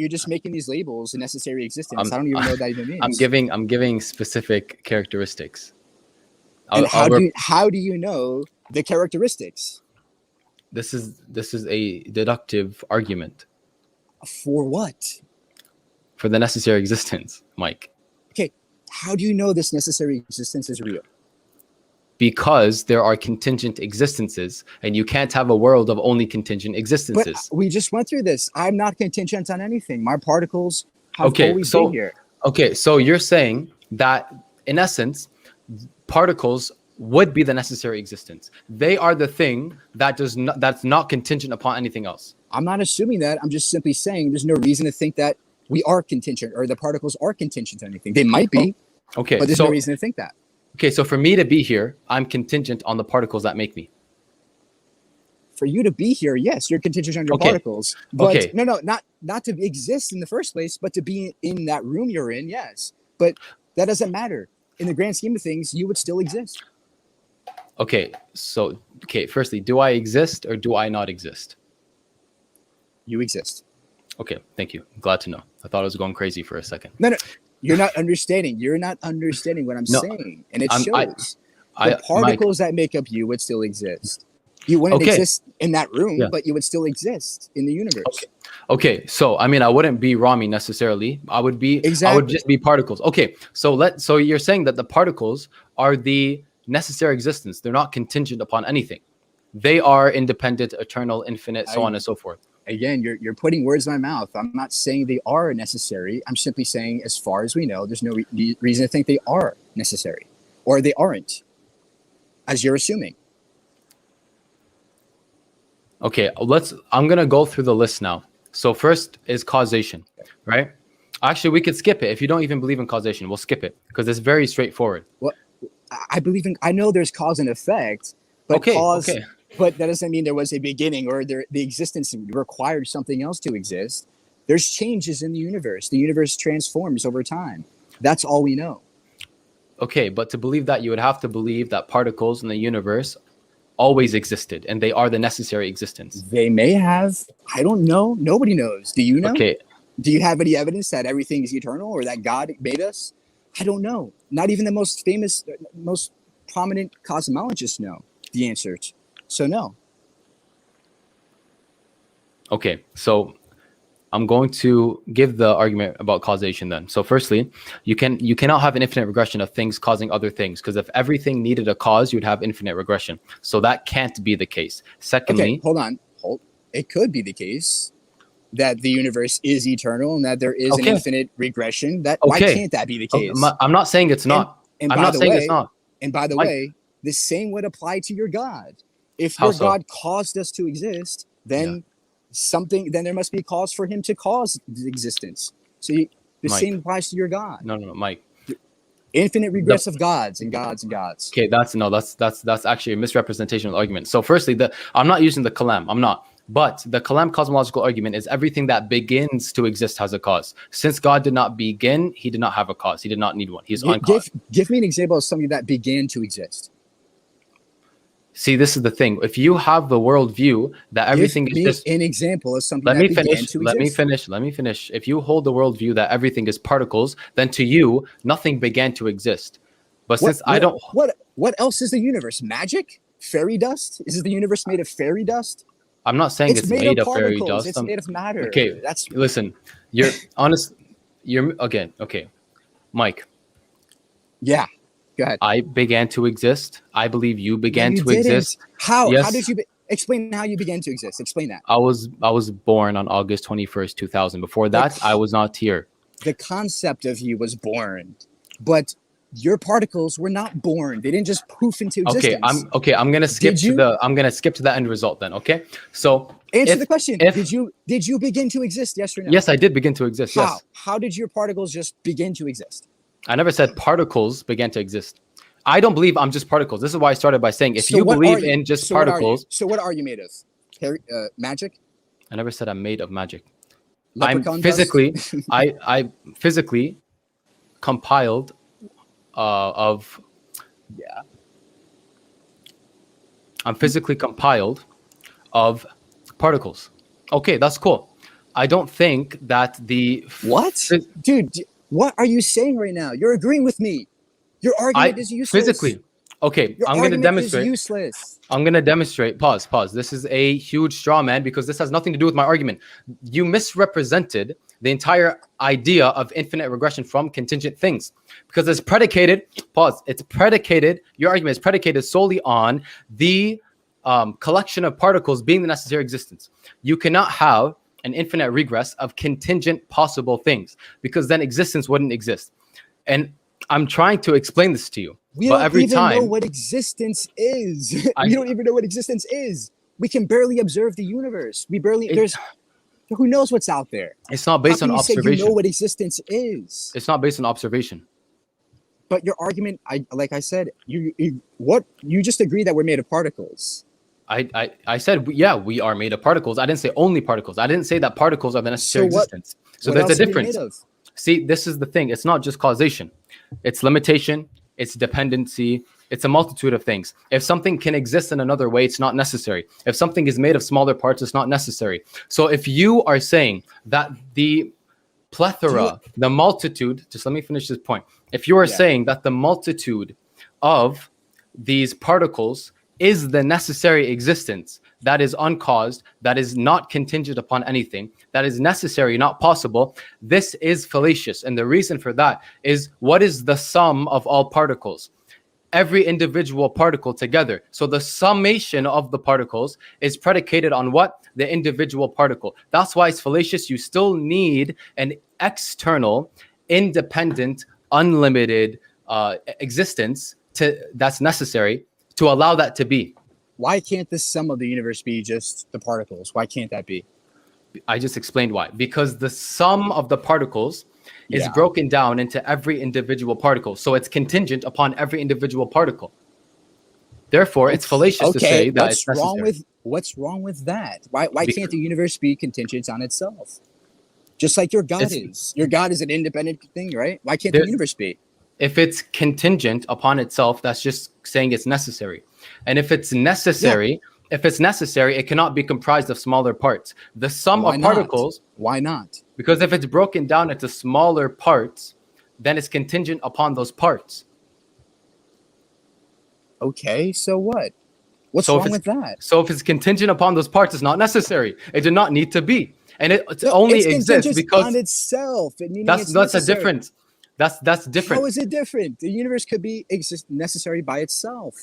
just making these labels a necessary existence. I don't even know what that even means. I'm giving specific characteristics. And how do you know the characteristics? This is a deductive argument. For what? For the necessary existence, Mike. Okay, how do you know this necessary existence is real? Because there are contingent existences, and you can't have a world of only contingent existences. But we just went through this. I'm not contingent on anything. My particles have always been here. Okay, so you're saying that, in essence, particles would be the necessary existence. They are the thing that's not contingent upon anything else. I'm not assuming that. I'm just simply saying there's no reason to think that we are contingent or the particles are contingent to anything. They might be. Okay, but there's no reason to think that. Okay, so for me to be here, I'm contingent on the particles that make me. For you to be here, yes, you're contingent on your particles. But no, not to exist in the first place, but to be in that room you're in, yes. But that doesn't matter. In the grand scheme of things, you would still exist. Okay, so firstly, do I exist or do I not exist? You exist. Okay, thank you. Glad to know. I thought I was going crazy for a second. No, you're not understanding. You're not understanding what I'm saying, and it shows. The particles that make up you would still exist. You wouldn't exist in that room, but you would still exist in the universe. Okay. So I mean, I wouldn't be Rami necessarily. I would just be particles. Okay. So you're saying that the particles are the necessary existence. They're not contingent upon anything. They are independent, eternal, infinite, so on and so forth. Again, you're putting words in my mouth. I'm not saying they are necessary. I'm simply saying, as far as we know, there's no reason to think they are necessary, or they aren't, as you're assuming. Okay, I'm gonna go through the list now. So first is causation, right? Actually, we could skip it. If you don't even believe in causation, we'll skip it because it's very straightforward. Well, I know there's cause and effect, but but that doesn't mean there was a beginning or the existence required something else to exist. There's changes in the universe. The universe transforms over time. That's all we know. Okay, but to believe that, you would have to believe that particles in the universe always existed and they are the necessary existence. They may have. I don't know. Nobody knows. Do you know? Okay. Do you have any evidence that everything is eternal or that God made us? I don't know. Not even the most famous, most prominent cosmologists know the answer. So no. Okay, so I'm going to give the argument about causation then. So firstly, you cannot have an infinite regression of things causing other things, because if everything needed a cause, you'd have infinite regression. So that can't be the case. Secondly, Okay, hold on. It could be the case that the universe is eternal and that there is an infinite regression. Why can't that be the case? I'm not saying it's not. And I'm not saying it's not. And by the way, the same would apply to your God. If your God caused us to exist, then then there must be a cause for him to cause the existence. So the same applies to your God. No, Mike. Infinite regress of gods and gods and gods. Okay, that's actually a misrepresentation of the argument. So firstly, I'm not using the kalam. I'm not. But the kalam cosmological argument is everything that begins to exist has a cause. Since God did not begin, he did not have a cause. He did not need one. He's uncaused. Give me an example of something that began to exist. See, this is the thing. If you have the worldview that everything is just an example of something that began to exist. Let me finish. If you hold the worldview that everything is particles, then to you nothing began to exist. But what else is the universe? Magic? Fairy dust? Is the universe made of fairy dust? I'm not saying it's made of fairy dust. It's made of matter. Okay, listen. You're honest. Okay, Mike. Yeah. Go ahead. I began to exist. I believe you began to exist. How? Yes. How did you explain how you began to exist? Explain that. I was born on August 21st, 2000. Before that, I was not here. The concept of you was born, but your particles were not born. They didn't just poof into existence. I'm gonna skip to the end result then. Okay. So answer the question. Did you begin to exist? Yes or no? Yes, I did begin to exist. How? Yes. How did your particles just begin to exist? I never said particles began to exist. I don't believe I'm just particles. This is why I started by saying if you believe in just particles. So what are you made of? Magic? I never said I'm made of magic. Leprechaun I'm physically I physically compiled of I'm physically compiled of particles. Okay, that's cool. I don't think that dude, what are you saying right now? You're agreeing with me. Your argument is useless. Physically. Okay, I'm going to demonstrate. Is useless. I'm going to demonstrate. Pause. This is a huge straw man because this has nothing to do with my argument. You misrepresented the entire idea of infinite regression from contingent things because it's predicated. Your argument is predicated solely on the collection of particles being the necessary existence. You cannot have an infinite regress of contingent possible things because then existence wouldn't exist. And I'm trying to explain this to you. We don't even know what existence is. We don't even know what existence is. We can barely observe the universe. Who knows what's out there? It's not based on observation. You know what existence is. It's not based on observation. But your argument, like I said, you just agreed that we're made of particles. I said, yeah, we are made of particles. I didn't say only particles. I didn't say that particles are the necessary existence. So there's a difference. See, this is the thing. It's not just causation. It's limitation. It's dependency. It's a multitude of things. If something can exist in another way, it's not necessary. If something is made of smaller parts, it's not necessary. So if you are saying that the plethora, the multitude, just let me finish this point. If you are saying that the multitude of these particles is the necessary existence that is uncaused, that is not contingent upon anything, that is necessary, not possible, this is fallacious. And the reason for that is, what is the sum of all particles? Every individual particle together. So the summation of the particles is predicated on what? The individual particle. That's why it's fallacious. You still need an external, independent, unlimited existence that's necessary to allow that to be. Why can't the sum of the universe be just the particles? Why can't that be? I just explained why. Because the sum of the particles is broken down into every individual particle. So it's contingent upon every individual particle. Therefore, it's fallacious to say that it's necessary. What's wrong with that? Why can't the universe be contingent on itself? Just like your God is. Your God is an independent thing, right? Why can't the universe be? If it's contingent upon itself, that's just saying it's necessary. And if it's necessary, it cannot be comprised of smaller parts. The sum of particles. Why not? Because if it's broken down into smaller parts, then it's contingent upon those parts. Okay, so what? What's So wrong with that? So if it's contingent upon those parts, it's not necessary. It did not need to be, and it No, only it's exists contingent because on itself. Meaning that's it's that's a necessary. different. That's different. How is it different? The universe could be necessary by itself.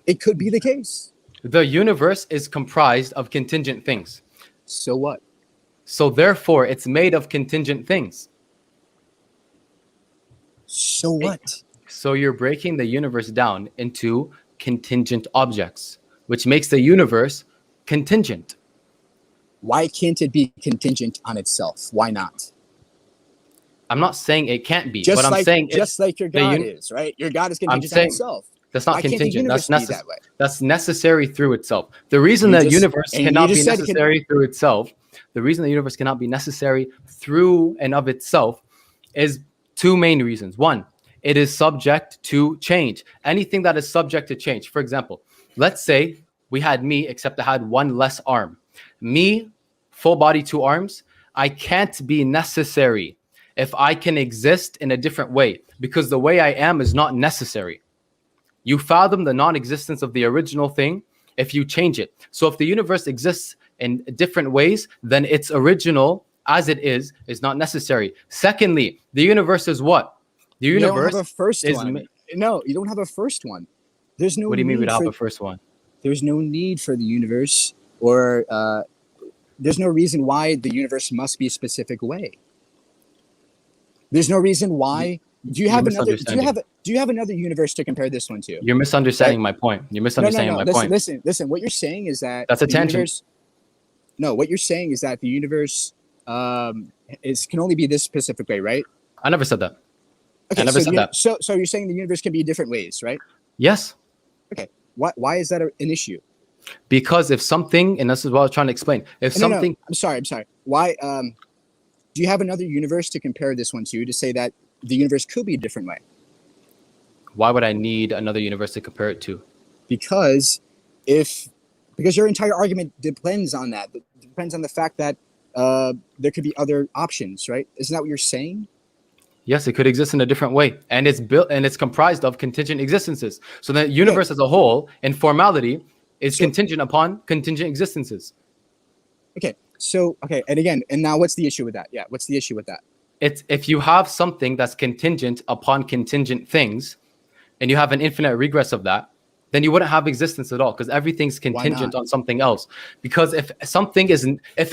It could be the case. The universe is comprised of contingent things. So what? So therefore, it's made of contingent things. So what? So you're breaking the universe down into contingent objects, which makes the universe contingent. Why can't it be contingent on itself? Why not? I'm not saying it can't be, Just but I'm like, saying just like your God is, right? Your God is contingent on itself. That's not Why can't the contingent. universe That's be that way? That's necessary through itself. The reason You the just- universe and you cannot be just said necessary through itself, the reason the universe cannot be necessary through and of itself is two main reasons. One, it is subject to change. Anything that is subject to change. For example, let's say we had me, except I had one less arm. Me, full body, two arms. I can't be necessary if I can exist in a different way, because the way I am is not necessary. You fathom the non-existence of the original thing if you change it. So if the universe exists in different ways, then its original as it is not necessary. Secondly, the universe is what? The universe you don't have a first is one. No, you don't have a first one. There's no. What do you mean we need don't have for- a first one? There's no need for the universe, or there's no reason why the universe must be a specific way. There's no reason why. Do you have another? Do you have another universe to compare this one to? You're misunderstanding my point. You're misunderstanding my point. Listen. What you're saying is that That's a tangent. Universe, no, what you're saying is that the universe can only be this specific way, right? I never said that. Okay, I never said that. So you're saying the universe can be different ways, right? Yes. Okay. Why is that an issue? Because if something, and this is what I was trying to explain, if something, I'm sorry. Why? Do you have another universe to compare this one to say that the universe could be a different way? Why would I need another universe to compare it to? Because your entire argument depends on that. It depends on the fact that there could be other options, right? Isn't that what you're saying? Yes, it could exist in a different way, and it's built and it's comprised of contingent existences. So the universe as a whole, in formality, is contingent upon contingent existences. Okay. So and again, and now what's the issue with that? Yeah, what's the issue with that? It's if you have something that's contingent upon contingent things, and you have an infinite regress of that, then you wouldn't have existence at all, because everything's contingent on something else. Because if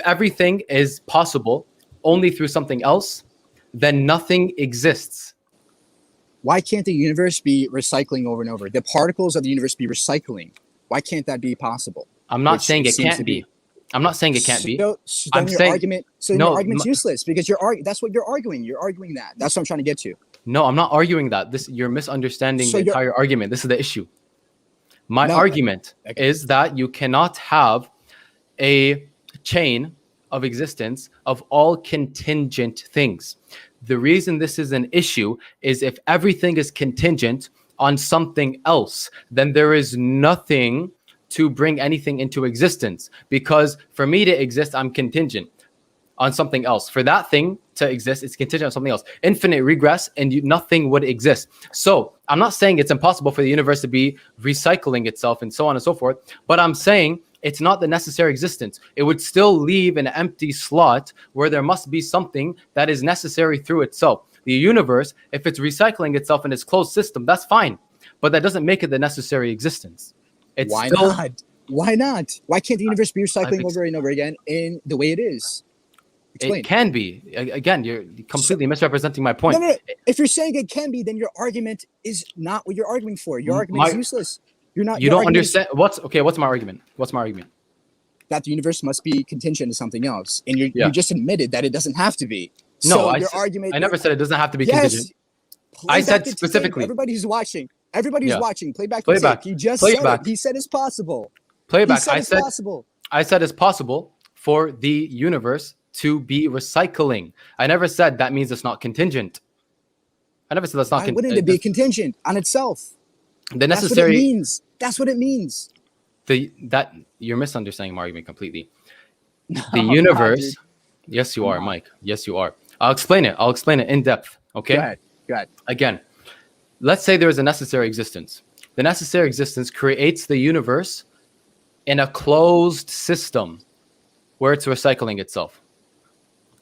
everything is possible only through something else, then nothing exists. Why can't the universe be recycling over and over? The particles of the universe be recycling. Why can't that be possible? I'm not saying it can't be. I'm not saying it can't be. So your argument's useless, because that's what you're arguing. You're arguing that. That's what I'm trying to get to. No, I'm not arguing that. You're misunderstanding the entire argument. This is the issue. My argument is that you cannot have a chain of existence of all contingent things. The reason this is an issue is if everything is contingent on something else, then there is nothing to bring anything into existence. Because for me to exist, I'm contingent on something else. For that thing to exist, it's contingent on something else. Infinite regress, and nothing would exist. So I'm not saying it's impossible for the universe to be recycling itself and so on and so forth, but I'm saying it's not the necessary existence. It would still leave an empty slot where there must be something that is necessary through itself. The universe, if it's recycling itself in its closed system, that's fine, but that doesn't make it the necessary existence. Why not? Why not? Why can't the universe be recycling over and over again in the way it is? Explain. It can be. Again, you're completely misrepresenting my point. No. If you're saying it can be, then your argument is not what you're arguing for. Your argument is useless. You're not. You don't understand. What's my argument? What's my argument? That the universe must be contingent to something else, and you just admitted that it doesn't have to be. No, so argument. I never said it doesn't have to be contingent. I said specifically. Everybody who's watching. Watching. Play back. He just said it. He said it's possible. Play back. I said it's possible for the universe to be recycling. I never said that means it's not contingent. I never said that's not contingent. Why wouldn't it be contingent on itself? The necessary. That's what it means. That you're misunderstanding my argument completely. The universe. Yes, you are, Mike. Yes, you are. I'll explain it in depth. Okay. Go ahead. Again, let's say there is a necessary existence. The necessary existence creates the universe in a closed system where it's recycling itself.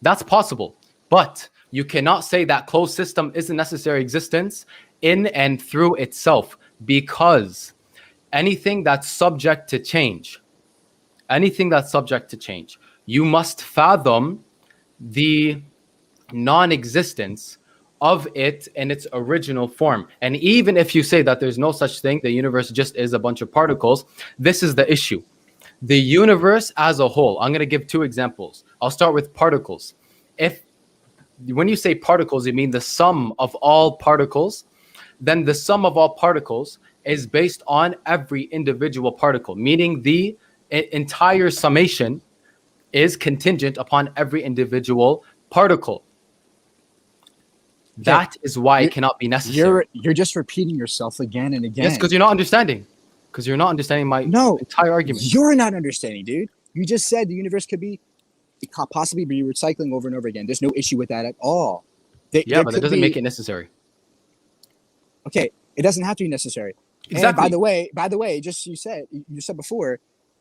That's possible. But you cannot say that closed system is a necessary existence in and through itself, because anything that's subject to change, you must fathom the non-existence of it in its original form. And even if you say that there's no such thing, the universe just is a bunch of particles, this is the issue. The universe as a whole, I'm going to give two examples. I'll start with particles. When you say particles, you mean the sum of all particles, then the sum of all particles is based on every individual particle, meaning the entire summation is contingent upon every individual particle. That is why it cannot be necessary. You're just repeating yourself again and again. Yes, because you're not understanding. Because you're not understanding my entire argument. You're not understanding, dude. You just said the universe could possibly be recycling over and over again. There's no issue with that at all. But that doesn't make it necessary. Okay, it doesn't have to be necessary. Exactly. And by the way, just you said before,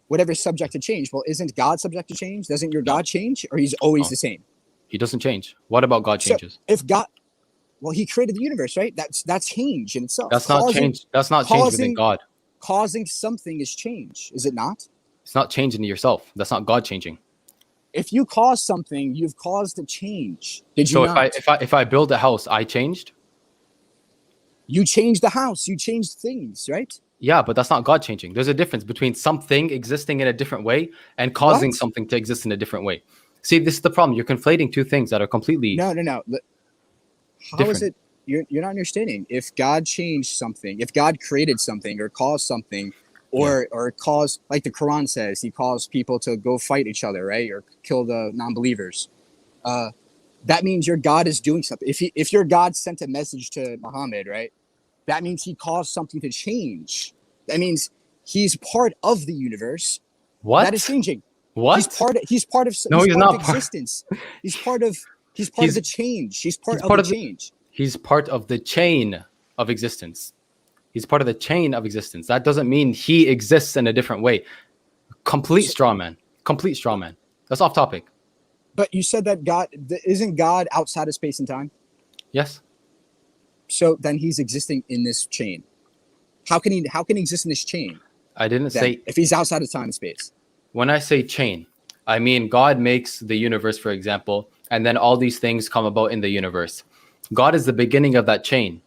whatever is subject to change. Well, isn't God subject to change? Doesn't your God change, or he's always the same? He doesn't change. What about God changes? So if God, well, he created the universe, right? That's change in itself. That's not change. That's not change within God. Causing something is change, is it not? It's not changing yourself. That's not God changing. If you cause something, you've caused a change. Did you not? So if I build a house, I changed? You changed the house. You changed things, right? Yeah, but that's not God changing. There's a difference between something existing in a different way and causing something to exist in a different way. See, this is the problem. You're conflating two things that are completely No. How is it? You're not understanding. If God changed something, if God created something or caused something, or caused, like the Quran says, he caused people to go fight each other, right? Or kill the non-believers. That means your God is doing something. If your God sent a message to Muhammad, right? That means he caused something to change. That means he's part of the universe. What? That is changing. What? He's part of existence. He's part of the change. He's part of the change. He's part of the chain of existence. He's part of the chain of existence. That doesn't mean he exists in a different way. Complete straw man. That's off topic. But you said that isn't God outside of space and time? Yes. So then he's existing in this chain. How can he exist in this chain? I didn't say if he's outside of time and space. When I say chain, I mean God makes the universe, for example, and then all these things come about in the universe. God is the beginning of that chain,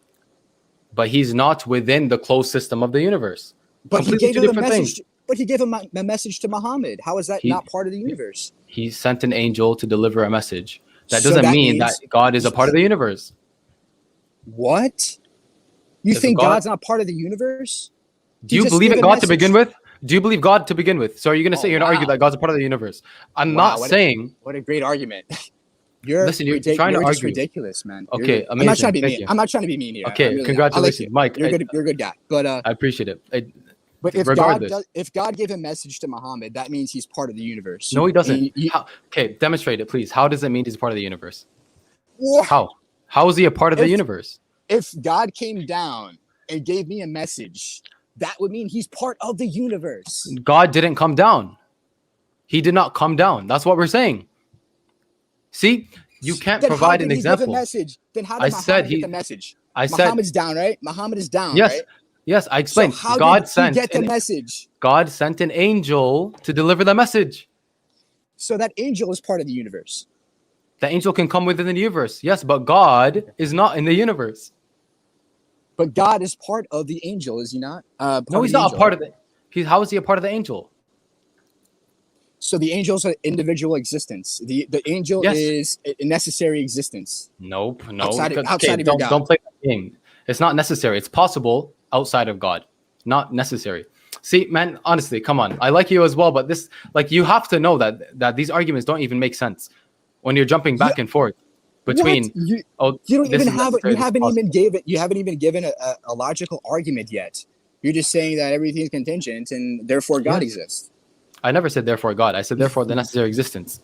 but he's not within the closed system of the universe. But he gave him a message. But he gave him a message to Muhammad. How is that not part of the universe? He sent an angel to deliver a message. That doesn't mean that God is a part of the universe. What? You think God's not part of the universe? Do you believe in God to begin with? Do you believe God to begin with? So are you going to say you're going to argue that God's a part of the universe? I'm not saying. What a great argument. You're trying to argue. Ridiculous, man. Okay, amazing. I'm not trying to be mean here. Okay, really, congratulations, Mike. You're a good guy. But I appreciate it. But if God gave a message to Muhammad, that means he's part of the universe. No, he doesn't. Okay, demonstrate it, please. How does it mean he's part of the universe? How? How is he a part of the universe? If God came down and gave me a message, that would mean he's part of the universe. God didn't come down. He did not come down. That's what we're saying. See, you can't provide an example. Then how did Muhammad get the message? Muhammad's down, right? Muhammad is down, right? Yes, I explained. So how did he get the message? God sent an angel to deliver the message. So that angel is part of the universe. The angel can come within the universe. Yes, but God is not in the universe. But God is part of the angel, is he not? No, he's not a part of it. How is he a part of the angel? So the angel's an individual existence. The angel is a necessary existence. Nope. No. Outside of your God. Don't play that game. It's not necessary. It's possible outside of God. Not necessary. See, man, honestly, come on. I like you as well, but this, you have to know that these arguments don't even make sense when you're jumping back and forth between. You haven't even given a logical argument yet. You're just saying that everything is contingent and therefore God exists. I never said therefore God. I said therefore the necessary existence.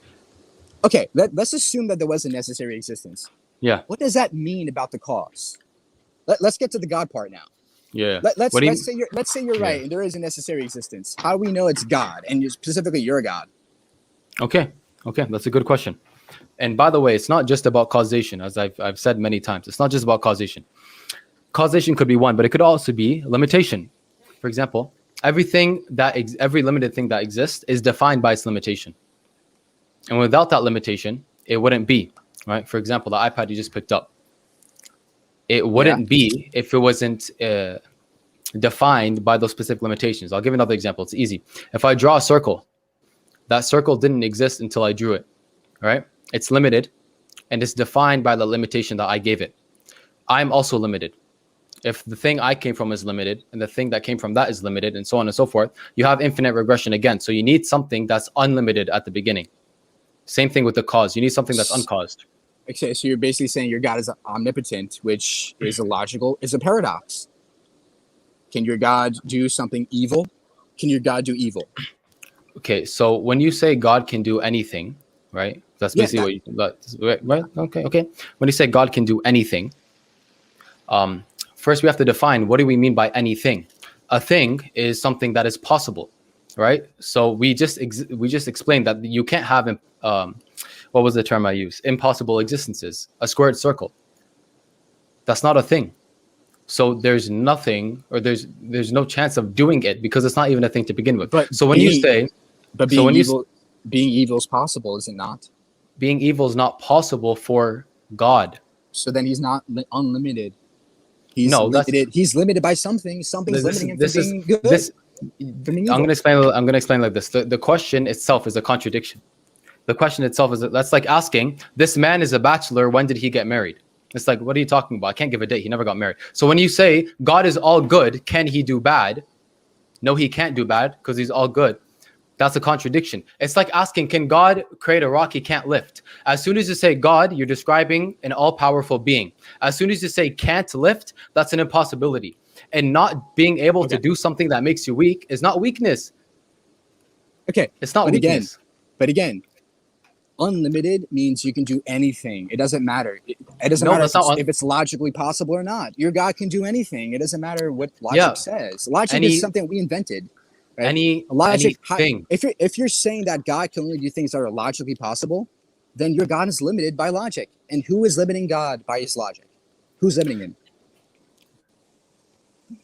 Okay, let's assume that there was a necessary existence. Yeah. What does that mean about the cause? Let's get to the God part now. Yeah. Let's What do you? let's say you're right, Yeah. and there is a necessary existence. How do we know it's God, and specifically your God? Okay. Okay. That's a good question. And by the way, it's not just about causation, as I've said many times. It's not just about causation. Causation could be one, but it could also be limitation. For example, every limited thing that exists is defined by its limitation. And without that limitation, it wouldn't be, right? For example, the iPad you just picked up, it wouldn't be if it wasn't defined by those specific limitations. I'll give another example. It's easy. If I draw a circle, that circle didn't exist until I drew it, right? It's limited, and it's defined by the limitation that I gave it. I'm also limited. If the thing I came from is limited, and the thing that came from that is limited, and so on and so forth, you have infinite regression again. So you need something that's unlimited at the beginning. Same thing with the cause. You need something that's uncaused. Okay, so you're basically saying your God is omnipotent, which is a paradox. Can your God do something evil? Can your God do evil? Okay, so when you say God can do anything, right? That's basically right? Okay. When you say God can do anything, first we have to define what do we mean by anything. A thing is something that is possible, right? So we just explained that you can't have what was the term I used? Impossible existences. A squared circle. That's not a thing. So there's nothing, or there's no chance of doing it because it's not even a thing to begin with. But so when you say, being evil is possible, is it not? Being evil is not possible for God. So then he's not unlimited. He's limited by something. Something's limiting him from being good. I'm going to explain like this. The question itself is a contradiction. The question itself is that's like asking, this man is a bachelor. When did he get married? It's like, what are you talking about? I can't give a date. He never got married. So when you say God is all good, can he do bad? No, he can't do bad because he's all good. That's a contradiction. It's like asking, can God create a rock he can't lift? As soon as you say God, you're describing an all-powerful being. As soon as you say can't lift, that's an impossibility. And not being able to do something that makes you weak is not weakness. Okay. It's not weakness. But again, unlimited means you can do anything. It doesn't matter. It doesn't matter if it's logically possible or not. Your God can do anything. It doesn't matter what logic says. Logic is something we invented. Right? Anything. If you're saying that God can only do things that are logically possible, then your God is limited by logic. And who is limiting God by his logic? Who's limiting him?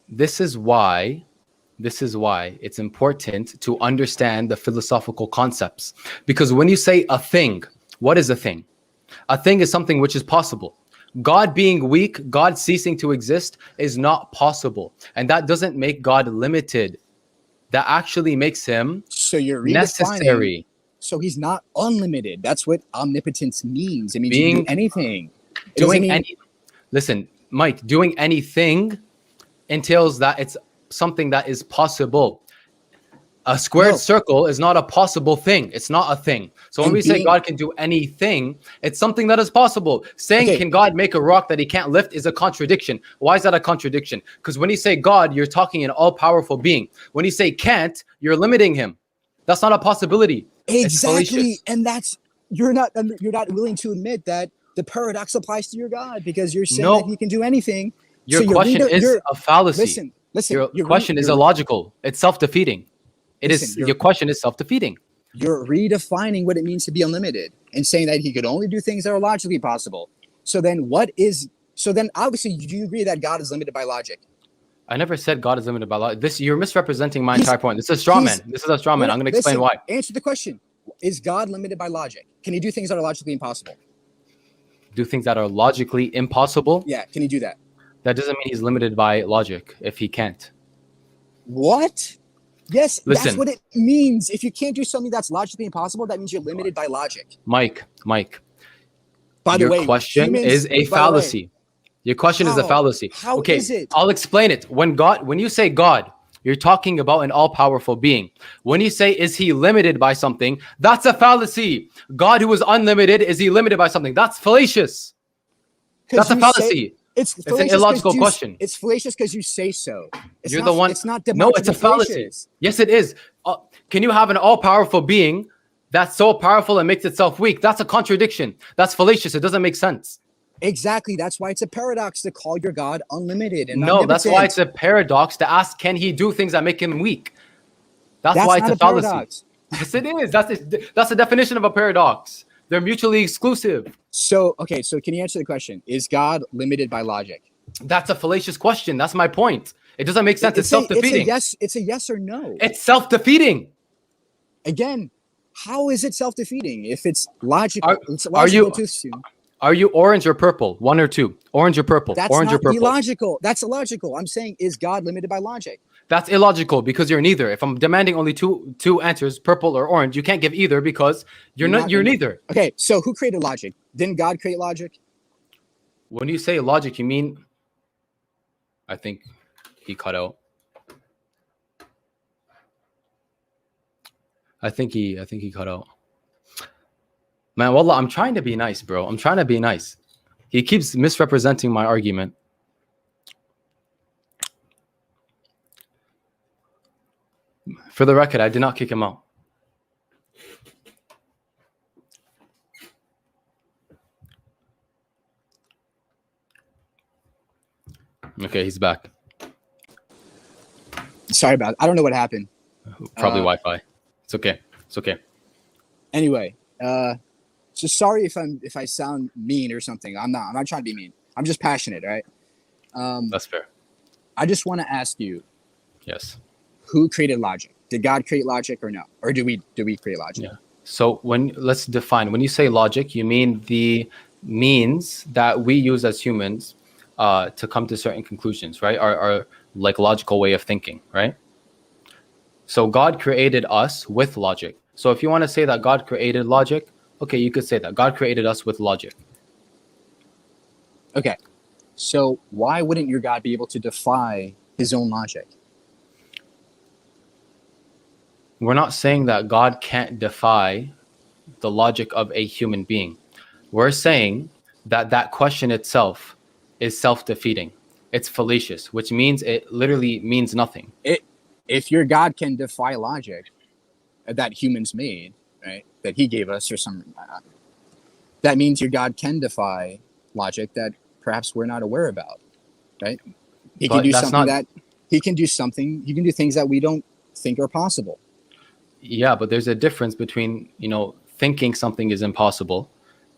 This is why it's important to understand the philosophical concepts. Because when you say a thing, what is a thing? A thing is something which is possible. God being weak, God ceasing to exist is not possible. And that doesn't make God limited. That actually makes him necessary. So he's not unlimited. That's what omnipotence means. It means you can do anything. Listen, Mike, doing anything entails that it's something that is possible. A squared circle is not a possible thing. It's not a thing. So when we say God can do anything, it's something that is possible. Saying can God make a rock that he can't lift is a contradiction. Why is that a contradiction? Because when you say God, you're talking an all-powerful being. When you say can't, you're limiting him. That's not a possibility. Exactly. And that's you're not willing to admit that the paradox applies to your God because you're saying that he can do anything. Your question is a fallacy. Listen. Your question is illogical. It's self-defeating. Your question is self-defeating. You're redefining what it means to be unlimited and saying that he could only do things that are logically possible. So then obviously do you agree that God is limited by logic? I never said God is limited by logic. You're misrepresenting my entire point. This is a straw man. This is a straw man. I'm going to explain why. Answer the question. Is God limited by logic? Can he do things that are logically impossible? Do things that are logically impossible? Yeah, can he do that? That doesn't mean he's limited by logic if he can't. What? Yes, listen, that's what it means. If you can't do something that's logically impossible, that means you're limited by logic. Mike. By the way, your question is a fallacy. Your question is a fallacy. How is it? I'll explain it. When you say God, you're talking about an all-powerful being. When you say, is he limited by something? That's a fallacy. God who is unlimited, is he limited by something? That's fallacious. That's a fallacy. It's an illogical question. It's fallacious because you say so. You're the one. It's not no, it's a fallacy. Yes, it is. Can you have an all-powerful being that's so powerful and makes itself weak? That's a contradiction. That's fallacious. It doesn't make sense. Exactly. That's why it's a paradox to call your God unlimited and No, that's why it's omnipotent. a paradox to ask, can he do things that make him weak? That's That's why it's not a a fallacy. paradox. Yes, it is. That's the definition of a paradox. They're mutually exclusive. So, okay, so can you answer the question? Is God limited by logic? That's a fallacious question. That's my point. It doesn't make sense. It's It's a self-defeating. yes. It's a yes or no. It's self-defeating. Again, how is it self-defeating if it's logical? It's Are you logical to assume. are you orange or purple? One or two. Orange or purple. That's Orange or not purple. illogical. That's illogical. I'm saying, is God limited by logic? That's illogical because you're neither. If I'm demanding only two answers, purple or orange, you can't give either because you're neither. Okay, so who created logic? Didn't God create logic? When you say logic, you mean, I think he cut out. I think he cut out. Man, wallah, I'm trying to be nice, bro. I'm trying to be nice. He keeps misrepresenting my argument. For the record, I did not kick him out. Okay, he's back. Sorry about it. I don't know what happened. Probably Wi-Fi. It's okay. It's okay. Anyway, so sorry if I sound mean or something. I'm not trying to be mean. I'm just passionate, right? That's fair. I just want to ask you, Yes. who created logic? Did God create logic or no? Or do we create logic? Yeah. So let's define. When you say logic, you mean the means that we use as humans to come to certain conclusions, right? Our like logical way of thinking, right? So God created us with logic. So if you want to say that God created logic, okay, you could say that God created us with logic. Okay. So why wouldn't your God be able to defy his own logic? We're not saying that God can't defy the logic of a human being. We're saying that that question itself is self-defeating. It's fallacious, which means it literally means nothing. If your God can defy logic that humans made, right, that he gave us or something, that means your God can defy logic that perhaps we're not aware about, right? He can do something he can do things that we don't think are possible. Yeah, but there's a difference between, thinking something is impossible,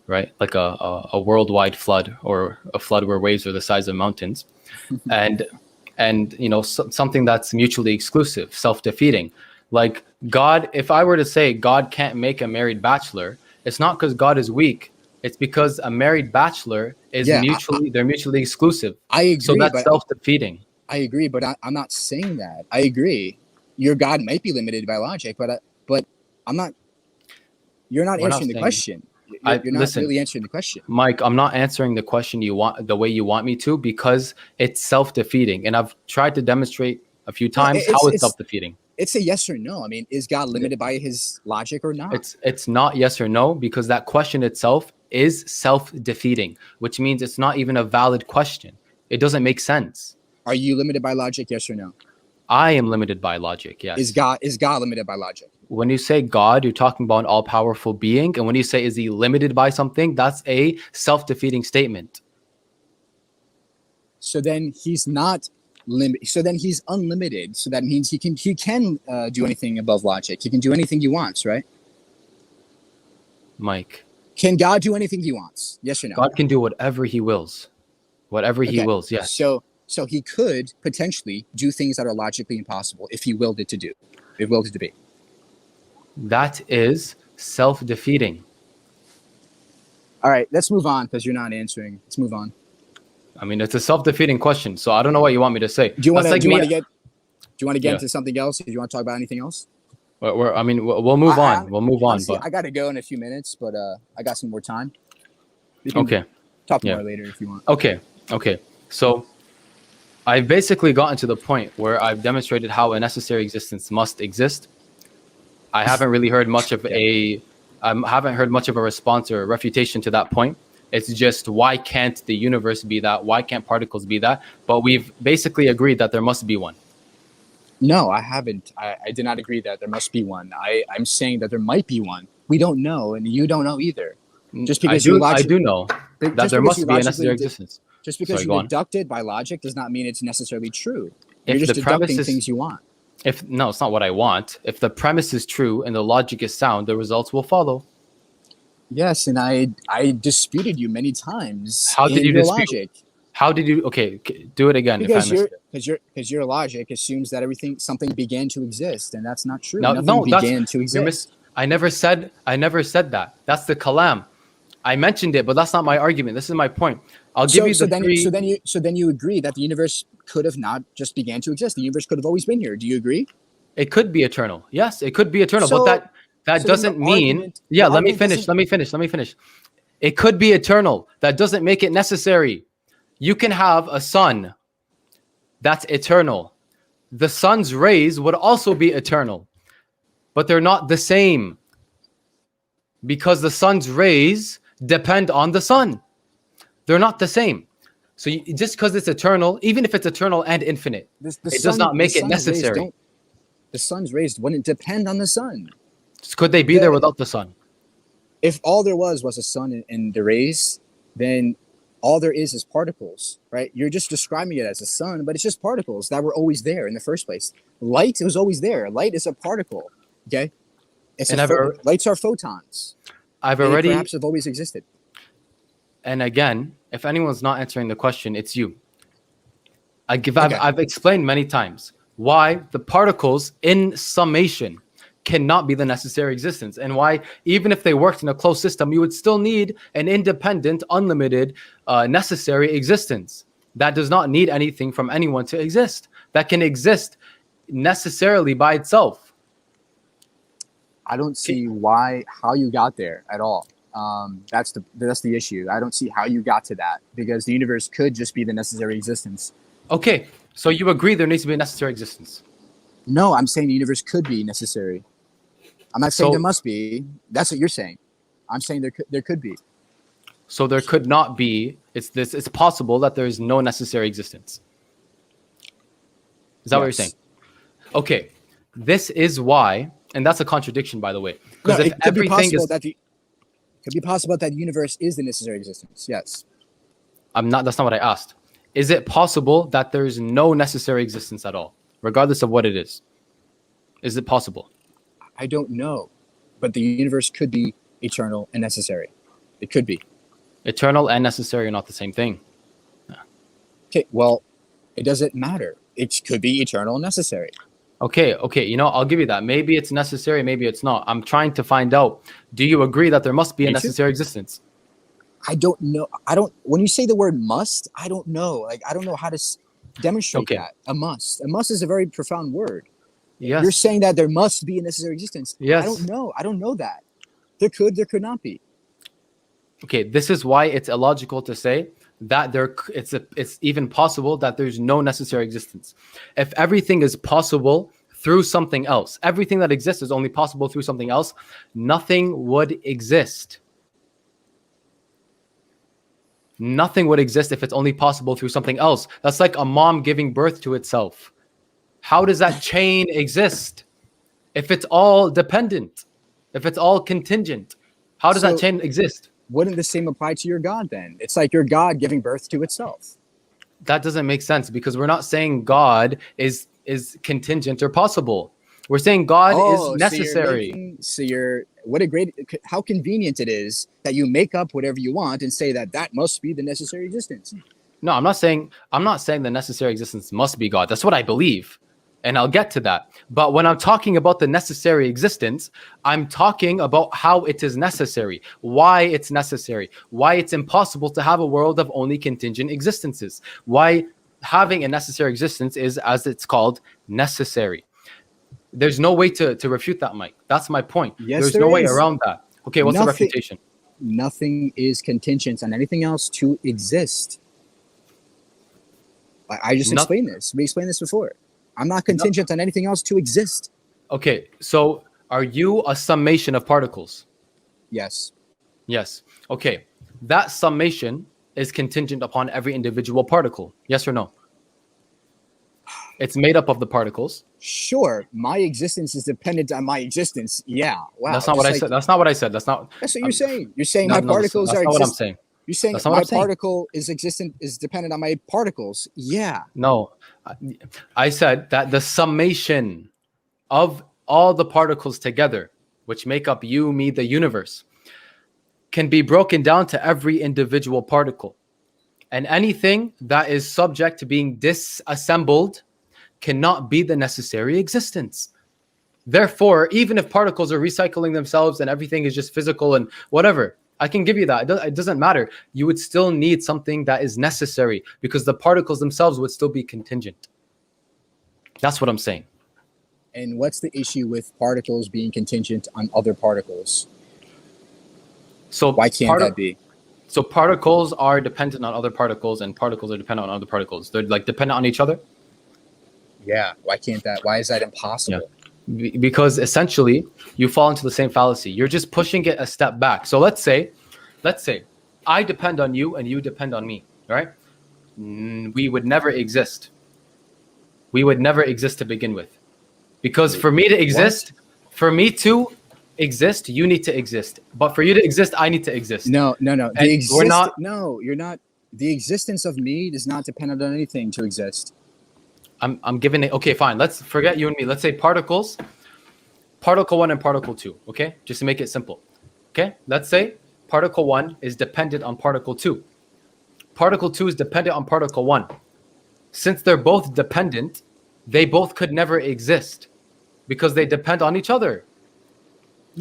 right? Like a worldwide flood or a flood where waves are the size of mountains, and something that's mutually exclusive, self-defeating. Like God, if I were to say God can't make a married bachelor, it's not because God is weak. It's because a married bachelor is they're mutually exclusive. I agree. So that's self-defeating. I agree, but I'm not saying that. I agree. Your God might be limited by logic, but I'm not. You're not answering the question. You're not really answering the question, Mike. I'm not answering the question the way you want me to because it's self-defeating, and I've tried to demonstrate a few times how it's self-defeating. It's a yes or no. I mean, is God limited by his logic or not? It's not yes or no because that question itself is self-defeating, which means it's not even a valid question. It doesn't make sense. Are you limited by logic? Yes or no? I am limited by logic. Yes. Is God limited by logic? When you say God, you're talking about an all-powerful being, and when you say is he limited by something, that's a self-defeating statement. So then he's not limit. So then he's unlimited. So that means he can do anything above logic. He can do anything he wants, right? Mike. Can God do anything he wants? Yes or no? God can do whatever he wills. Whatever he wills, yes. So he could potentially do things that are logically impossible if he willed it to do. If willed it to be. That is self-defeating. All right, let's move on because you're not answering. Let's move on. I mean, it's a self-defeating question, so I don't know what you want me to say. Do you want to get into something else? Do you want to talk about anything else? We'll move on. We'll move on. Honestly, I got to go in a few minutes, but I got some more time. Okay. Talk more later if you want. Okay. So I've basically gotten to the point where I've demonstrated how a necessary existence must exist. I haven't really heard much of a response or a refutation to that point. It's just, why can't the universe be that? Why can't particles be that? But we've basically agreed that there must be one. No, I haven't. I did not agree that there must be one. I'm saying that there might be one. We don't know, and you don't know either. Just because I do know. But that just there because must you be a logically necessary existence. just because Sorry, you go on. deduct it by logic does not mean it's necessarily true. If You're just the premise deducting is things you want. if no, it's not what I want. If the premise is true and the logic is sound, the results will follow. Yes, and I disputed you many times How did in you your dispute? logic How did you? Okay, do it again if I because missed it. your logic assumes that something began to exist, and that's not true. No, Nothing no, that's began to you're exist. I never said that. That's the kalam. I mentioned it, but that's not my argument. This is my point. I'll give you the three. So then you agree that the universe could have not just began to exist. The universe could have always been here. Do you agree? It could be eternal. Yes, it could be eternal, So but that so then doesn't mean. the Yeah, let me argument finish. doesn't. Let me finish. Let me finish. It could be eternal. That doesn't make it necessary. You can have a sun that's eternal. The sun's rays would also be eternal, but they're not the same because the sun's rays depend on the sun. They're not the same. So just because it's eternal, even if it's eternal and infinite, it does not make it necessary. The sun's rays wouldn't depend on the sun. Could they be there without the sun? If all there was a sun and the rays, then all there is particles, right? You're just describing it as a sun, but it's just particles that were always there in the first place. Light was always there. Light is a particle, okay? Lights are photons. I've They already perhaps have always existed. And again, if anyone's not answering the question, it's you. I've explained many times why the particles in summation cannot be the necessary existence, and why even if they worked in a closed system, you would still need an independent, unlimited, necessary existence that does not need anything from anyone to exist, that can exist necessarily by itself. I don't see how you got there at all. That's the issue. I don't see how you got to that, because the universe could just be the necessary existence. Okay, so you agree there needs to be a necessary existence? No, I'm saying the universe could be necessary. I'm not saying there must be. That's what you're saying. I'm saying there could be. So there could not be. It's possible that there is no necessary existence. Is that what you're saying? Okay, this is why, and that's a contradiction, by the way. Because if everything is, it could be possible that the universe is the necessary existence. Yes. That's not what I asked. Is it possible that there is no necessary existence at all, regardless of what it is? Is it possible? I don't know, but the universe could be eternal and necessary. It could be. Eternal and necessary are not the same thing. Okay, well, it doesn't matter. It could be eternal and necessary. Okay, I'll give you that. Maybe it's necessary, maybe it's not. I'm trying to find out, do you agree that there must be a necessary existence? I don't know. When you say the word must, I don't know. Like, I don't know how to demonstrate that. A must. A must is a very profound word. Yes. You're saying that there must be a necessary existence. Yes. I don't know. I don't know that. There could not be. Okay, this is why it's illogical to say that it's even possible that there's no necessary existence. If everything is possible through something else, everything that exists is only possible through something else, nothing would exist. Nothing would exist if it's only possible through something else. That's like a mom giving birth to itself. How does that chain exist? If it's all dependent, if it's all contingent, how does that chain exist? Wouldn't the same apply to your God then? It's like your God giving birth to itself. That doesn't make sense, because we're not saying God is contingent or possible. We're saying God is necessary. How convenient it is that you make up whatever you want and say that must be the necessary existence. No, I'm not saying the necessary existence must be God. That's what I believe. And I'll get to that. But when I'm talking about the necessary existence, I'm talking about how it is necessary, why it's necessary, why it's impossible to have a world of only contingent existences, why having a necessary existence is, as it's called, necessary. There's no way to refute that, Mike. That's my point. Yes, There's no way around that. Okay, what's the refutation? Nothing is contingent on anything else to exist. I just explained this. We explained this before. I'm not contingent on anything else to exist. Okay, so are you a summation of particles? Yes. Yes. Okay, that summation is contingent upon every individual particle. Yes or no? It's made up of the particles. Sure, my existence is dependent on my existence. Yeah. Wow. That's not what I said. That's not what I said. That's what you're saying. You're saying my particles are. That's not what I'm saying. You're saying That's not what my I'm saying. particle is dependent on my particles. Yeah. No, I said that the summation of all the particles together, which make up you, me, the universe, can be broken down to every individual particle. And anything that is subject to being disassembled cannot be the necessary existence. Therefore, even if particles are recycling themselves and everything is just physical and whatever, I can give you that. It doesn't matter. You would still need something that is necessary because the particles themselves would still be contingent. That's what I'm saying. And what's the issue with particles being contingent on other particles? So why can't that be? So particles are dependent on other particles and particles are dependent on other particles. They're like dependent on each other. Yeah. Why can't that? Why is that impossible? Yeah. Because essentially you fall into the same fallacy. You're just pushing it a step back. So let's say I depend on you and you depend on me, right? We would never exist. We would never exist to begin with. Because for me to exist, you need to exist. But for you to exist, I need to exist. No. You're not. The existence of me does not depend on anything to exist. I'm giving it. Okay, fine. Let's forget you and me. Let's say particles, particle 1 and particle 2. Okay, just to make it simple. Okay, let's say particle 1 is dependent on particle 2. Particle 2 is dependent on particle 1. Since they're both dependent, they both could never exist because they depend on each other.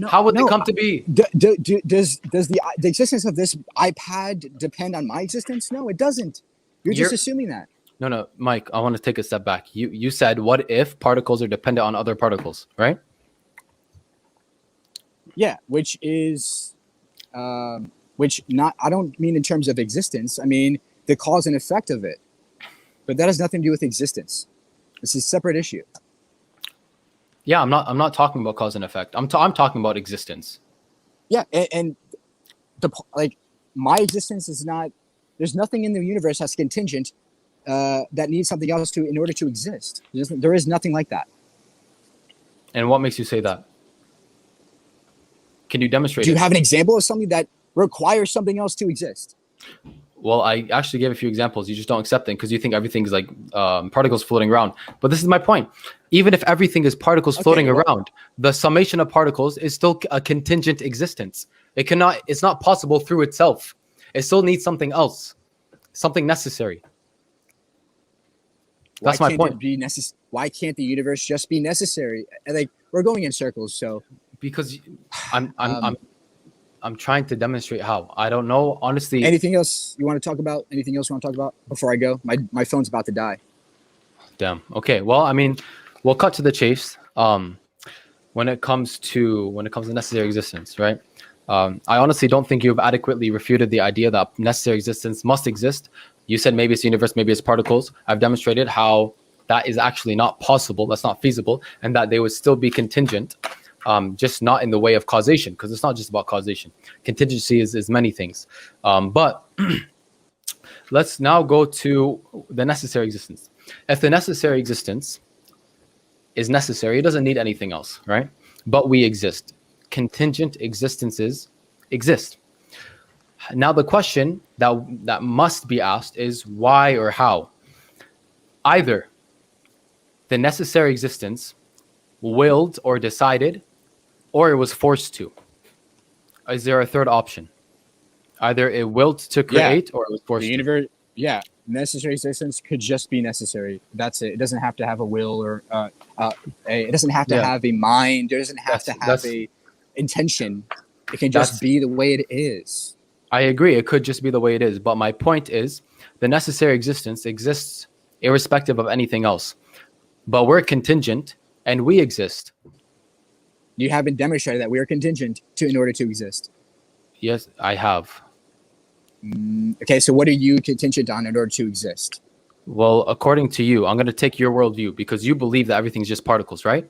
How would they come to be? Does the existence of this iPad depend on my existence? No, it doesn't. You're just assuming that. No, Mike, I want to take a step back. You said, what if particles are dependent on other particles, right? Yeah, which I don't mean in terms of existence. I mean the cause and effect of it. But that has nothing to do with existence. It's a separate issue. Yeah, I'm not talking about cause and effect. I'm talking about existence. Yeah, and my existence is not. There's nothing in the universe that's contingent that needs something else in order to exist. There is nothing like that. And what makes you say that? Can you demonstrate? Do you have an example of something that requires something else to exist? Well, I actually gave a few examples. You just don't accept them because you think everything's like particles floating around. But this is my point. Even if everything is particles floating around, the summation of particles is still a contingent existence. It's not possible through itself. It still needs something else, something necessary. That's my point. Why can't the universe just be necessary? Like, we're going in circles. So because I'm trying to demonstrate how. I don't know, honestly. Anything else you want to talk about? Anything else you want to talk about before I go? My phone's about to die. Damn. Okay. Well, I mean, we'll cut to the chase. When it comes to necessary existence, right? I honestly don't think you've adequately refuted the idea that necessary existence must exist. You said maybe it's universe, maybe it's particles. I've demonstrated how that is actually not possible. That's not feasible, and that they would still be contingent. Just not in the way of causation, because it's not just about causation. Contingency is many things. But let's now go to the necessary existence. If the necessary existence is necessary, it doesn't need anything else, right? But we exist. Contingent existences exist. Now the question that must be asked is why or how? Either the necessary existence willed or decided, or it was forced to. Is there a third option? Either it willed to create, or it was forced to. Yeah, necessary existence could just be necessary. That's it. It doesn't have to have a will or it doesn't have to have a mind. It doesn't have to have a intention. It can just be the way it is. I agree. It could just be the way it is. But my point is, the necessary existence exists irrespective of anything else. But we're contingent, and we exist. You haven't demonstrated that we are contingent in order to exist. Yes, I have. Okay, so what are you contingent on in order to exist? Well, according to you, I'm going to take your worldview because you believe that everything's just particles, right?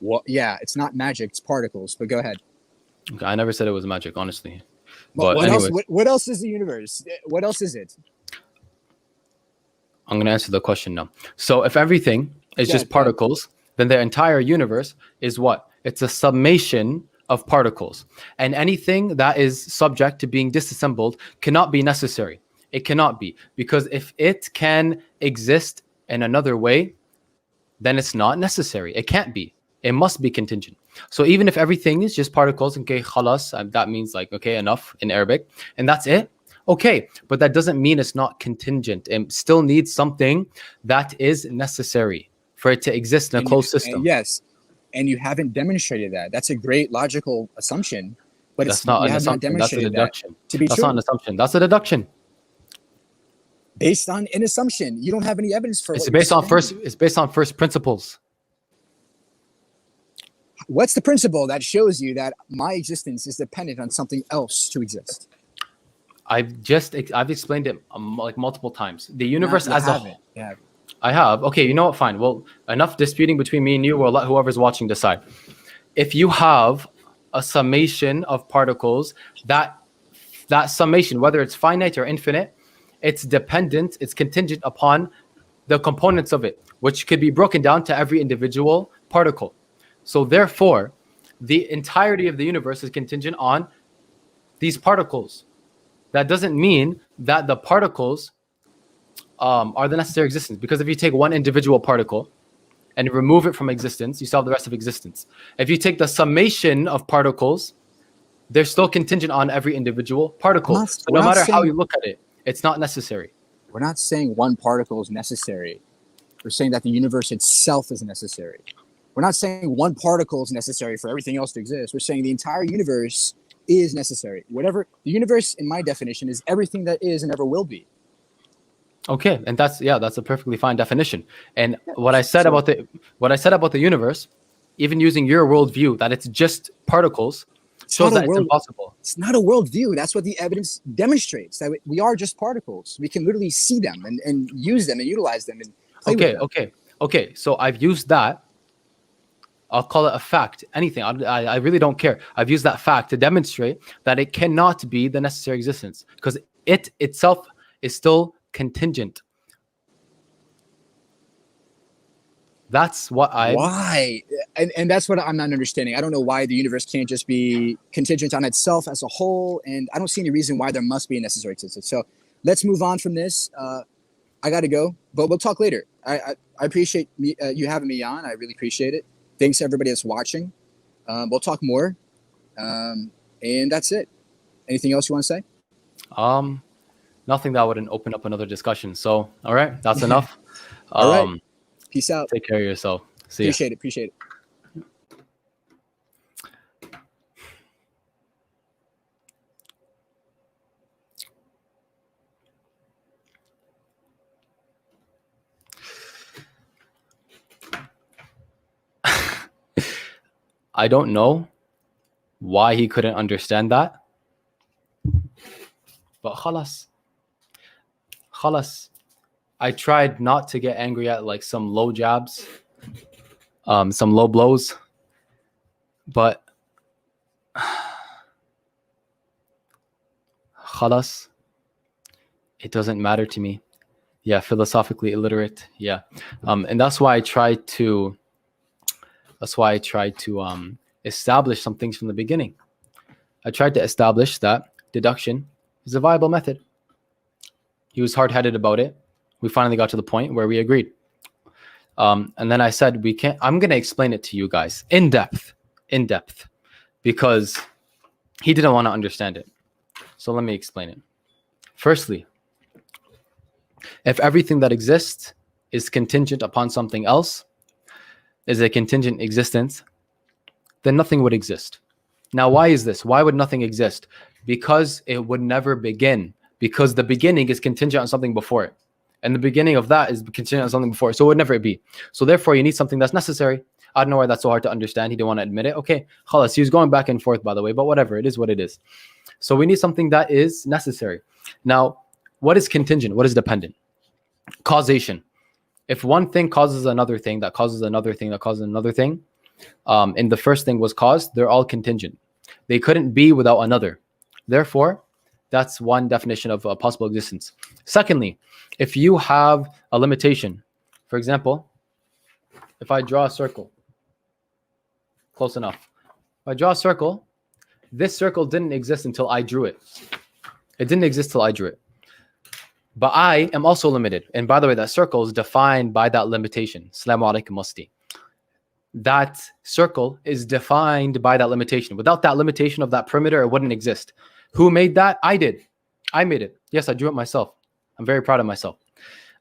Well, yeah, it's not magic, it's particles, but go ahead. Okay, I never said it was magic, honestly. But what else is the universe? What else is it? I'm going to answer the question now. So if everything is just particles, then the entire universe is what? It's a summation of particles, and anything that is subject to being disassembled cannot be necessary. It cannot be, because if it can exist in another way, then it's not necessary. It can't be. It must be contingent. So even if everything is just particles, okay, khalas, that means like, okay, enough in Arabic, and that's it, okay, but that doesn't mean it's not contingent. It still needs something that is necessary for it to exist in a closed system. Yes, and you haven't demonstrated that. That's a great logical assumption, but That's not an assumption. That's a deduction. To be That's true. not an assumption. That's a deduction. Based on an assumption, you don't have any evidence for. It's based on first. It's based on first principles. What's the principle that shows you that my existence is dependent on something else to exist? I've explained it like multiple times. The universe as a whole. Yeah. I have. Okay, you know what? Fine. Well, enough disputing between me and you. We'll let whoever's watching decide. If you have a summation of particles, that summation, whether it's finite or infinite, it's dependent, it's contingent upon the components of it, which could be broken down to every individual particle. So therefore, the entirety of the universe is contingent on these particles. That doesn't mean that the particles are the necessary existence, because if you take one individual particle and remove it from existence, you still have the rest of existence. If you take the summation of particles, they're still contingent on every individual particle. So no matter how you look at it, it's not necessary. We're not saying one particle is necessary. We're saying that the universe itself is necessary. We're not saying one particle is necessary for everything else to exist. We're saying the entire universe is necessary. Whatever the universe, in my definition, is everything that is and ever will be. Okay, and that's a perfectly fine definition. And what I said about the universe, even using your worldview that it's just particles, shows that it's impossible. It's not a worldview. That's what the evidence demonstrates, that we are just particles. We can literally see them and use them and utilize them and play with them. Okay. So I've used that. I'll call it a fact. Anything. I really don't care. I've used that fact to demonstrate that it cannot be the necessary existence, because it itself is still contingent. That's what Why? And that's what I'm not understanding. I don't know why the universe can't just be contingent on itself as a whole, and I don't see any reason why there must be a necessary existence. So let's move on from this. I got to go, but we'll talk later. I appreciate you having me on. I really appreciate it. Thanks to everybody that's watching. We'll talk more, and that's it. Anything else you want to say? Nothing that wouldn't open up another discussion. So, all right, that's enough. All right. Peace out. Take care of yourself. See ya. Appreciate it. I don't know why he couldn't understand that, but khalas. I tried not to get angry at like some low jabs, some low blows, but khalas, it doesn't matter to me. Yeah, philosophically illiterate. Yeah, and that's why I tried to establish some things from the beginning. I tried to establish that deduction is a viable method. He was hard-headed about it. We finally got to the point where we agreed. And then I said, I'm going to explain it to you guys in depth, because he didn't want to understand it. So let me explain it. Firstly, if everything that exists is contingent upon something else, is a contingent existence, then nothing would exist. Now, why is this? Why would nothing exist? Because it would never begin. Because the beginning is contingent on something before it. And the beginning of that is contingent on something before it. So it would never be. So therefore, you need something that's necessary. I don't know why that's so hard to understand. He didn't want to admit it. Okay, khalas. He was going back and forth, by the way, but whatever. It is what it is. So we need something that is necessary. Now, what is contingent? What is dependent? Causation. If one thing causes another thing, that causes another thing, that causes another thing, and the first thing was caused, they're all contingent. They couldn't be without another. Therefore, that's one definition of a possible existence. Secondly, if you have a limitation, for example, if I draw a circle, close enough. If I draw a circle, this circle didn't exist until I drew it. It didn't exist till I drew it. But I am also limited. And by the way, that circle is defined by that limitation. Assalamu alaikum musti. That circle is defined by that limitation. Without that limitation of that perimeter, it wouldn't exist. Who made that? I did. I made it. Yes, I drew it myself. I'm very proud of myself.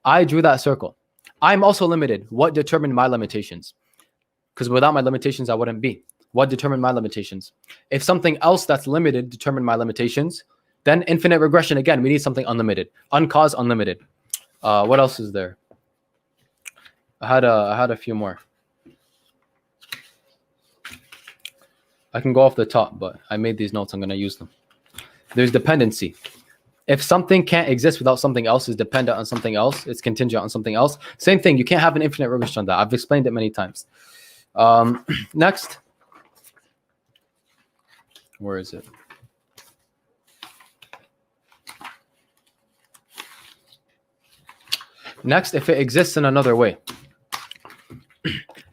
I drew that circle. I'm also limited. What determined my limitations? Because without my limitations, I wouldn't be. What determined my limitations? If something else that's limited determined my limitations, then infinite regression, again, we need something unlimited. Uncaused, unlimited. What else is there? I had a few more. I can go off the top, but I made these notes. I'm going to use them. There's dependency. If something can't exist without something else, is dependent on something else, it's contingent on something else. Same thing. You can't have an infinite regression on that. I've explained it many times. Next. Where is it? Next, if it exists in another way.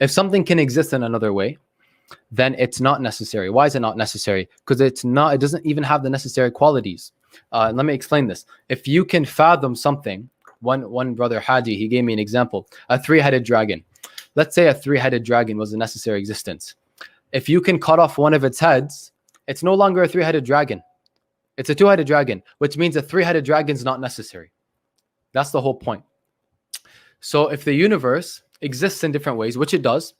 If something can exist in another way, then it's not necessary. Why is it not necessary? Because it doesn't even have the necessary qualities. Let me explain this. If you can fathom something, one brother Haji, he gave me an example, a three-headed dragon. Let's say a three-headed dragon was a necessary existence. If you can cut off one of its heads, it's no longer a three-headed dragon. It's a two-headed dragon, which means a three-headed dragon is not necessary. That's the whole point. So if the universe exists in different ways, which it does,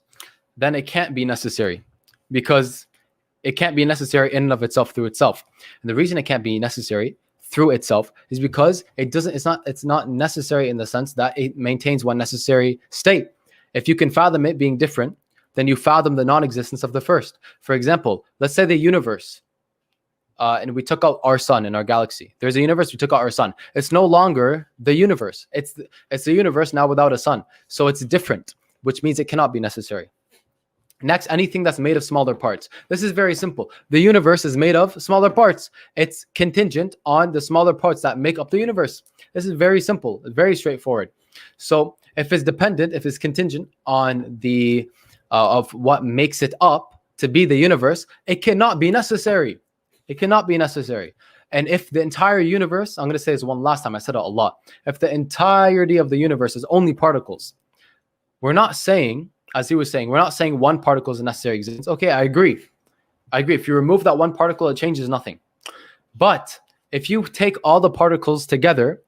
then it can't be necessary, because it can't be necessary in and of itself through itself. And the reason it can't be necessary through itself is because it's not necessary in the sense that it maintains one necessary state. If you can fathom it being different, then you fathom the non-existence of the first. For example, let's say the universe, and we took out our sun in our galaxy. There's a universe, we took out our sun. It's no longer the universe. It's the universe now without a sun. So it's different, which means it cannot be necessary. Next, anything that's made of smaller parts. This is very simple. The universe is made of smaller parts. It's contingent on the smaller parts that make up the universe. This is very simple, very straightforward. So if it's dependent, if it's contingent on the of what makes it up to be the universe, it cannot be necessary. It cannot be necessary. And if the entire universe, I'm going to say this one last time, I said it a lot. If the entirety of the universe is only particles, we're not saying, as he was saying, we're not saying one particle is a necessary existence. Okay, I agree. I agree. If you remove that one particle, it changes nothing. But if you take all the particles together,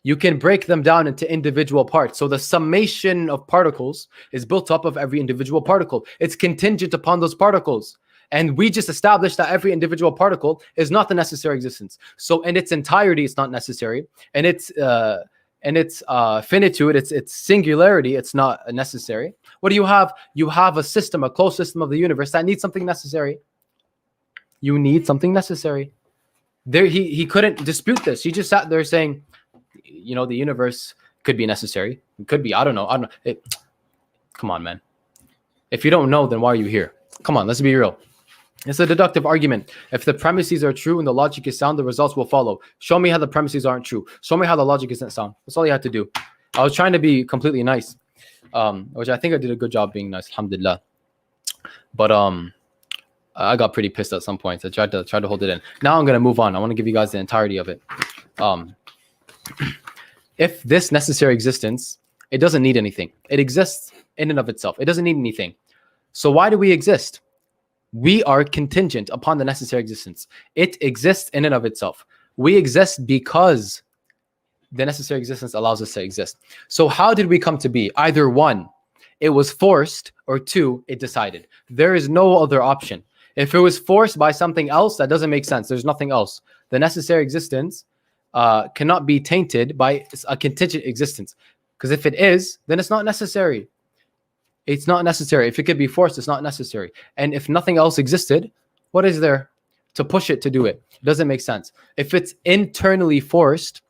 you can break them down into individual parts. So the summation of particles is built up of every individual particle. It's contingent upon those particles. And we just established that every individual particle is not the necessary existence. So in its entirety, it's not necessary. And its finitude, its singularity, it's not necessary. What do you have? You have a system, a closed system of the universe that needs something necessary. You need something necessary. There, he couldn't dispute this. He just sat there saying, you know, the universe could be necessary. It could be. I don't know. Come on, man. If you don't know, then why are you here? Come on, let's be real. It's a deductive argument. If the premises are true and the logic is sound, the results will follow. Show me how the premises aren't true. Show me how the logic isn't sound. That's all you had to do. I was trying to be completely nice, which I think I did a good job being nice, alhamdulillah. But I got pretty pissed at some points. I tried to hold it in. Now I'm going to move on. I want to give you guys the entirety of it. If this necessary existence, it doesn't need anything. It exists in and of itself. It doesn't need anything. So why do we exist? We are contingent upon the necessary existence. It exists in and of itself. We exist because the necessary existence allows us to exist. So how did we come to be? Either one, it was forced, or two, it decided. There is no other option. If it was forced by something else, that doesn't make sense. There's nothing else. The necessary existence cannot be tainted by a contingent existence. Because if it is, then it's not necessary. It's not necessary. If it could be forced, it's not necessary. And if nothing else existed, what is there to push it to do it? It doesn't make sense. If it's internally forced,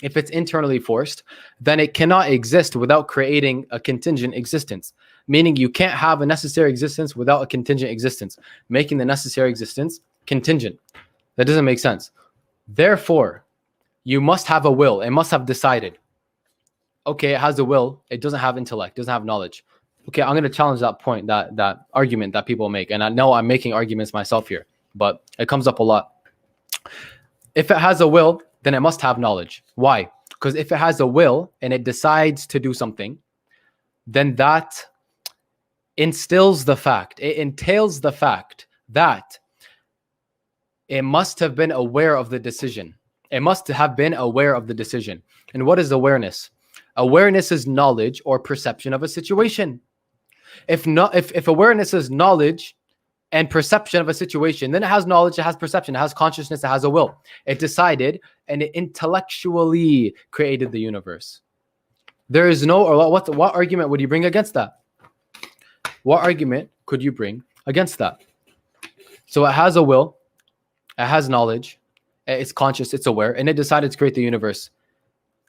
then it cannot exist without creating a contingent existence. Meaning you can't have a necessary existence without a contingent existence, making the necessary existence contingent. That doesn't make sense. Therefore, you must have a will. It must have decided. Okay, it has a will. It doesn't have intellect, doesn't have knowledge. Okay, I'm going to challenge that point, that argument that people make. And I know I'm making arguments myself here, but it comes up a lot. If it has a will, then it must have knowledge. Why? Because if it has a will and it decides to do something, then that instills the fact, it entails the fact that it must have been aware of the decision. It must have been aware of the decision. And what is awareness? Awareness is knowledge or perception of a situation. If awareness is knowledge and perception of a situation, then it has knowledge, it has perception, it has consciousness, it has a will. It decided and it intellectually created the universe. There is no, or what argument would you bring against that? What argument could you bring against that? So it has a will, it has knowledge, it's conscious, it's aware, and it decided to create the universe.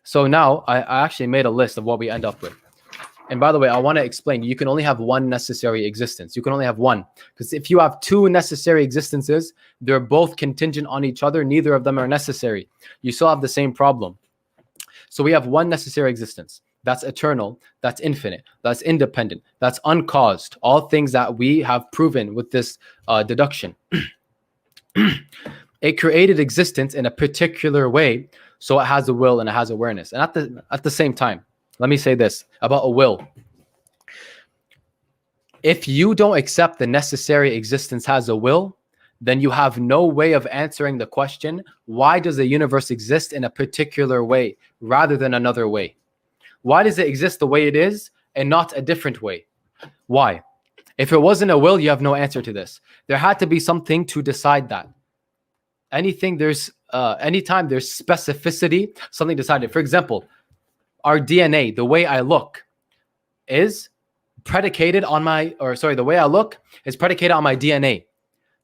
So now I actually made a list of what we end up with. And by the way, I want to explain, you can only have one necessary existence. You can only have one. Because if you have two necessary existences, they're both contingent on each other. Neither of them are necessary. You still have the same problem. So we have one necessary existence. That's eternal. That's infinite. That's independent. That's uncaused. All things that we have proven with this deduction. It created existence in a particular way. So it has a will and it has awareness. And at the same time, let me say this about a will. If you don't accept the necessary existence has a will, then you have no way of answering the question, why does the universe exist in a particular way rather than another way? Why does it exist the way it is and not a different way? Why? If it wasn't a will, you have no answer to this. There had to be something to decide that. Anytime there's specificity, something decided. For example, our DNA, the way I look, is predicated on the way I look is predicated on my DNA.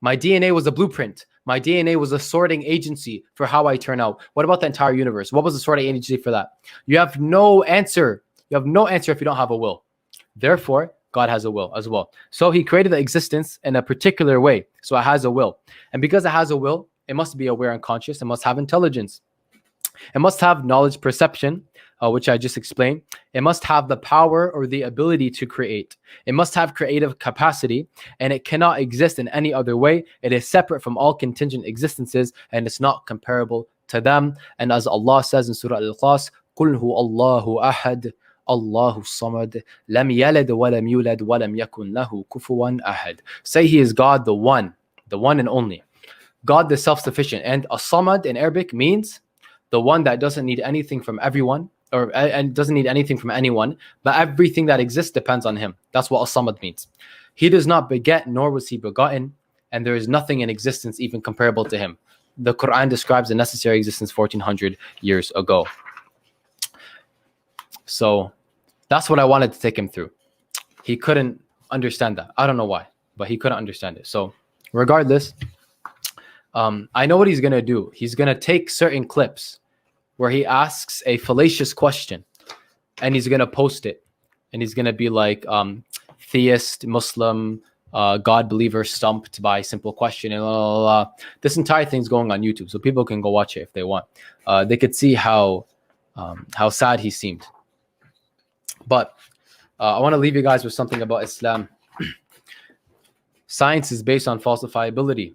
My DNA was a blueprint. My DNA was a sorting agency for how I turn out. What about the entire universe? What was the sorting agency for that? You have no answer. You have no answer if you don't have a will. Therefore, God has a will as well. So he created the existence in a particular way. So it has a will. And because it has a will, it must be aware and conscious. It must have intelligence. It must have knowledge perception, which I just explained. It must have the power or the ability to create. It must have creative capacity, and it cannot exist in any other way. It is separate from all contingent existences, and it's not comparable to them. And as Allah says in Surah Al-Ikhlas, قُلْ هُوَ اللَّهُ أَحَدٌ اللَّهُ الصَّمَدُ لَمْ يَلِدْ وَلَمْ يُولَدْ وَلَمْ يَكُنْ لَهُ كُفُوًا أَحَدٌ. Say he is God, the one and only. God the self-sufficient. And as-samad in Arabic means the one that doesn't need anything from everyone, and doesn't need anything from anyone, but everything that exists depends on him. That's what as-samad means. He does not beget, nor was he begotten, and there is nothing in existence even comparable to him. The Qur'an describes the necessary existence 1400 years ago. So that's what I wanted to take him through. He couldn't understand that. I don't know why, but he couldn't understand it. So regardless, I know what he's going to do. He's going to take certain clips where he asks a fallacious question and he's going to post it. And he's going to be like, theist, Muslim, God believer stumped by simple question. And blah, blah, blah. This entire thing's going on YouTube. So people can go watch it if they want. They could see how sad he seemed. But I want to leave you guys with something about Islam. Science is based on falsifiability.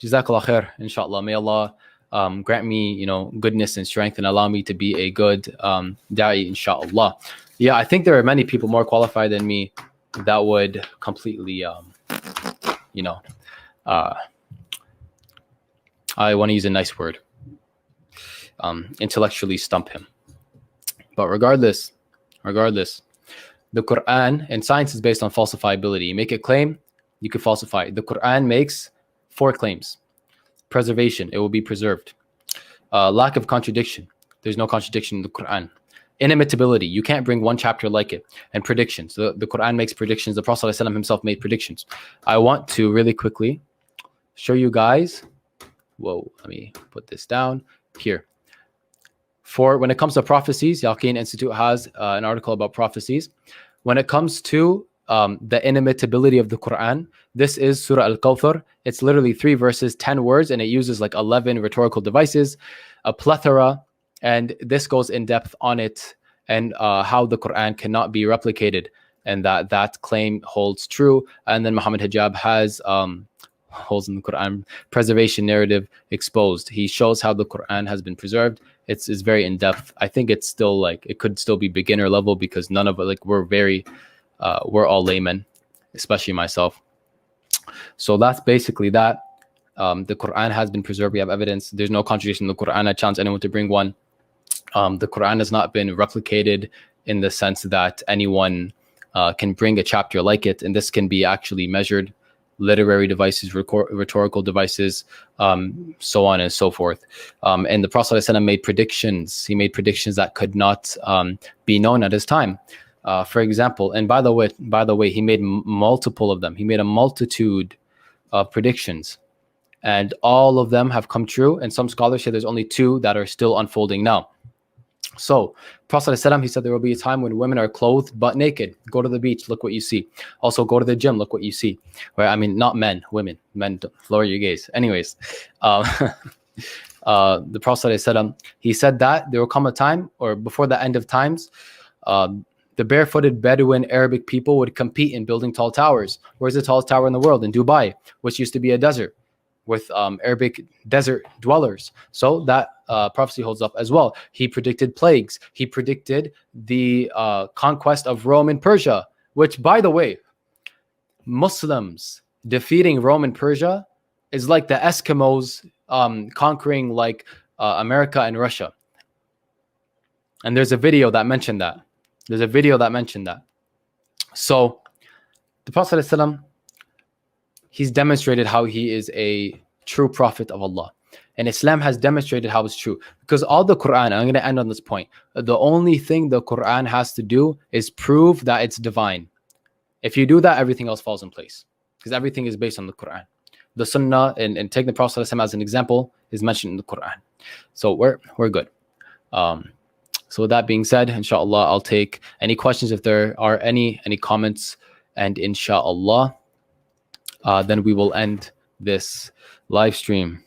Jazakallah khair, inshallah. May Allah grant me, goodness and strength and allow me to be a good da'i, inshallah. Yeah, I think there are many people more qualified than me that would completely, I want to use a nice word, intellectually stump him. But regardless, the Qur'an and science is based on falsifiability. You make a claim, you can falsify it. The Qur'an makes 4 claims. Preservation, it will be preserved. Lack of contradiction, there's no contradiction in the Qur'an. Inimitability, you can't bring one chapter like it. And predictions, the Qur'an makes predictions. The Prophet ﷺ himself made predictions. I want to really quickly show you guys. Whoa, let me put this down here. For when it comes to prophecies, Yaqeen Institute has an article about prophecies. When it comes to the inimitability of the Qur'an, this is Surah Al-Kawthar. It's literally 3 verses, 10 words, and it uses like 11 rhetorical devices, a plethora, and this goes in depth on it and how the Quran cannot be replicated, and that claim holds true. And then Muhammad Hijab has holes in the Quran preservation narrative exposed. He shows how the Quran has been preserved. It's very in depth. I think it's still like, it could still be beginner level, because none of it, like, we're all laymen, especially myself. So that's basically that. The Quran has been preserved. We have evidence. There's no contradiction in the Quran. I challenge anyone to bring one. The Quran has not been replicated in the sense that anyone can bring a chapter like it, and this can be actually measured. Literary devices, rhetorical devices, so on and so forth. And the Prophet ﷺ made predictions. He made predictions that could not be known at his time. For example, and by the way, he made multiple of them. He made a multitude of predictions, and all of them have come true. And some scholars say there's only 2 that are still unfolding now. So Prophet ﷺ, he said there will be a time when women are clothed but naked. Go to the beach, look what you see. Also go to the gym, look what you see. Right? I mean, not men, women. Men, lower your gaze. Anyways, the Prophet ﷺ, he said that there will come a time, or before the end of times, the barefooted Bedouin Arabic people would compete in building tall towers. Where's the tallest tower in the world? In Dubai, which used to be a desert with Arabic desert dwellers. So that prophecy holds up as well. He predicted plagues. He predicted the conquest of Rome and Persia, which, by the way, Muslims defeating Rome and Persia is like the Eskimos conquering like America and Russia. And there's a video that mentioned that. So the Prophet ﷺ, he's demonstrated how he is a true prophet of Allah. And Islam has demonstrated how it's true. Because all the Quran, I'm going to end on this point, the only thing the Quran has to do is prove that it's divine. If you do that, everything else falls in place. Because everything is based on the Quran. The Sunnah, and taking the Prophet ﷺ as an example, is mentioned in the Quran. So we're good. So with that being said, inshallah, I'll take any questions if there are any comments. And inshallah, then we will end this live stream.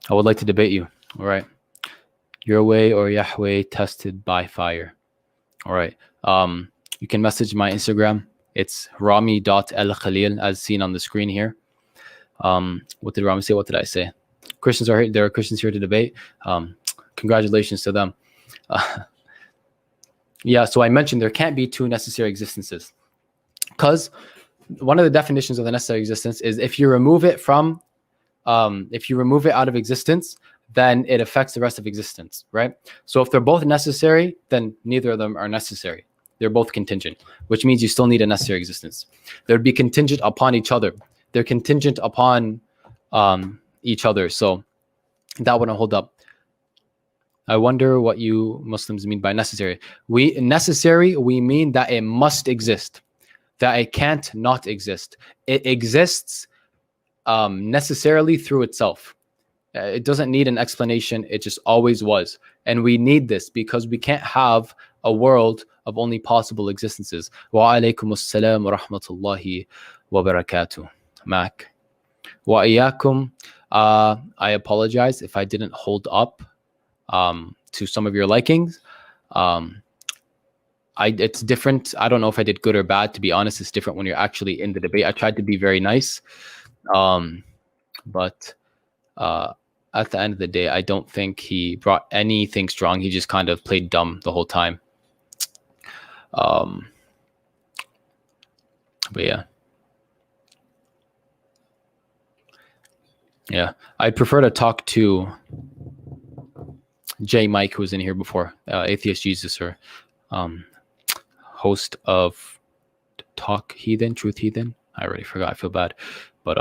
I would like to debate you. All right. Your way or Yahweh tested by fire. All right. You can message my Instagram. It's Rami.el-Khaleel, as seen on the screen here. What did Rami say? What did I say? Christians are here. There are Christians here to debate. Congratulations to them. Yeah, so I mentioned there can't be 2 necessary existences, because one of the definitions of the necessary existence is if you remove it out of existence, then it affects the rest of existence, right? So if they're both necessary, then neither of them are necessary. They're both contingent, which means you still need a necessary existence. They'd be contingent upon each other. They're contingent upon each other. So that wouldn't hold up. I wonder what you Muslims mean by necessary. We mean that it must exist, that it can't not exist. It exists necessarily through itself. It doesn't need an explanation. It just always was. And we need this because we can't have a world of only possible existences. Wa alaykum assalam wa rahmatullahi wa barakatuh. Mac. Wa iyyakum. I apologize if I didn't hold up to some of your likings. It's different. I don't know if I did good or bad. To be honest, it's different when you're actually in the debate. I tried to be very nice. But at the end of the day, I don't think he brought anything strong. He just kind of played dumb the whole time. But yeah, I'd prefer to talk to J Mike, who was in here before, Atheist Jesus, or host of Talk Heathen, Truth Heathen. I already forgot. I feel bad, but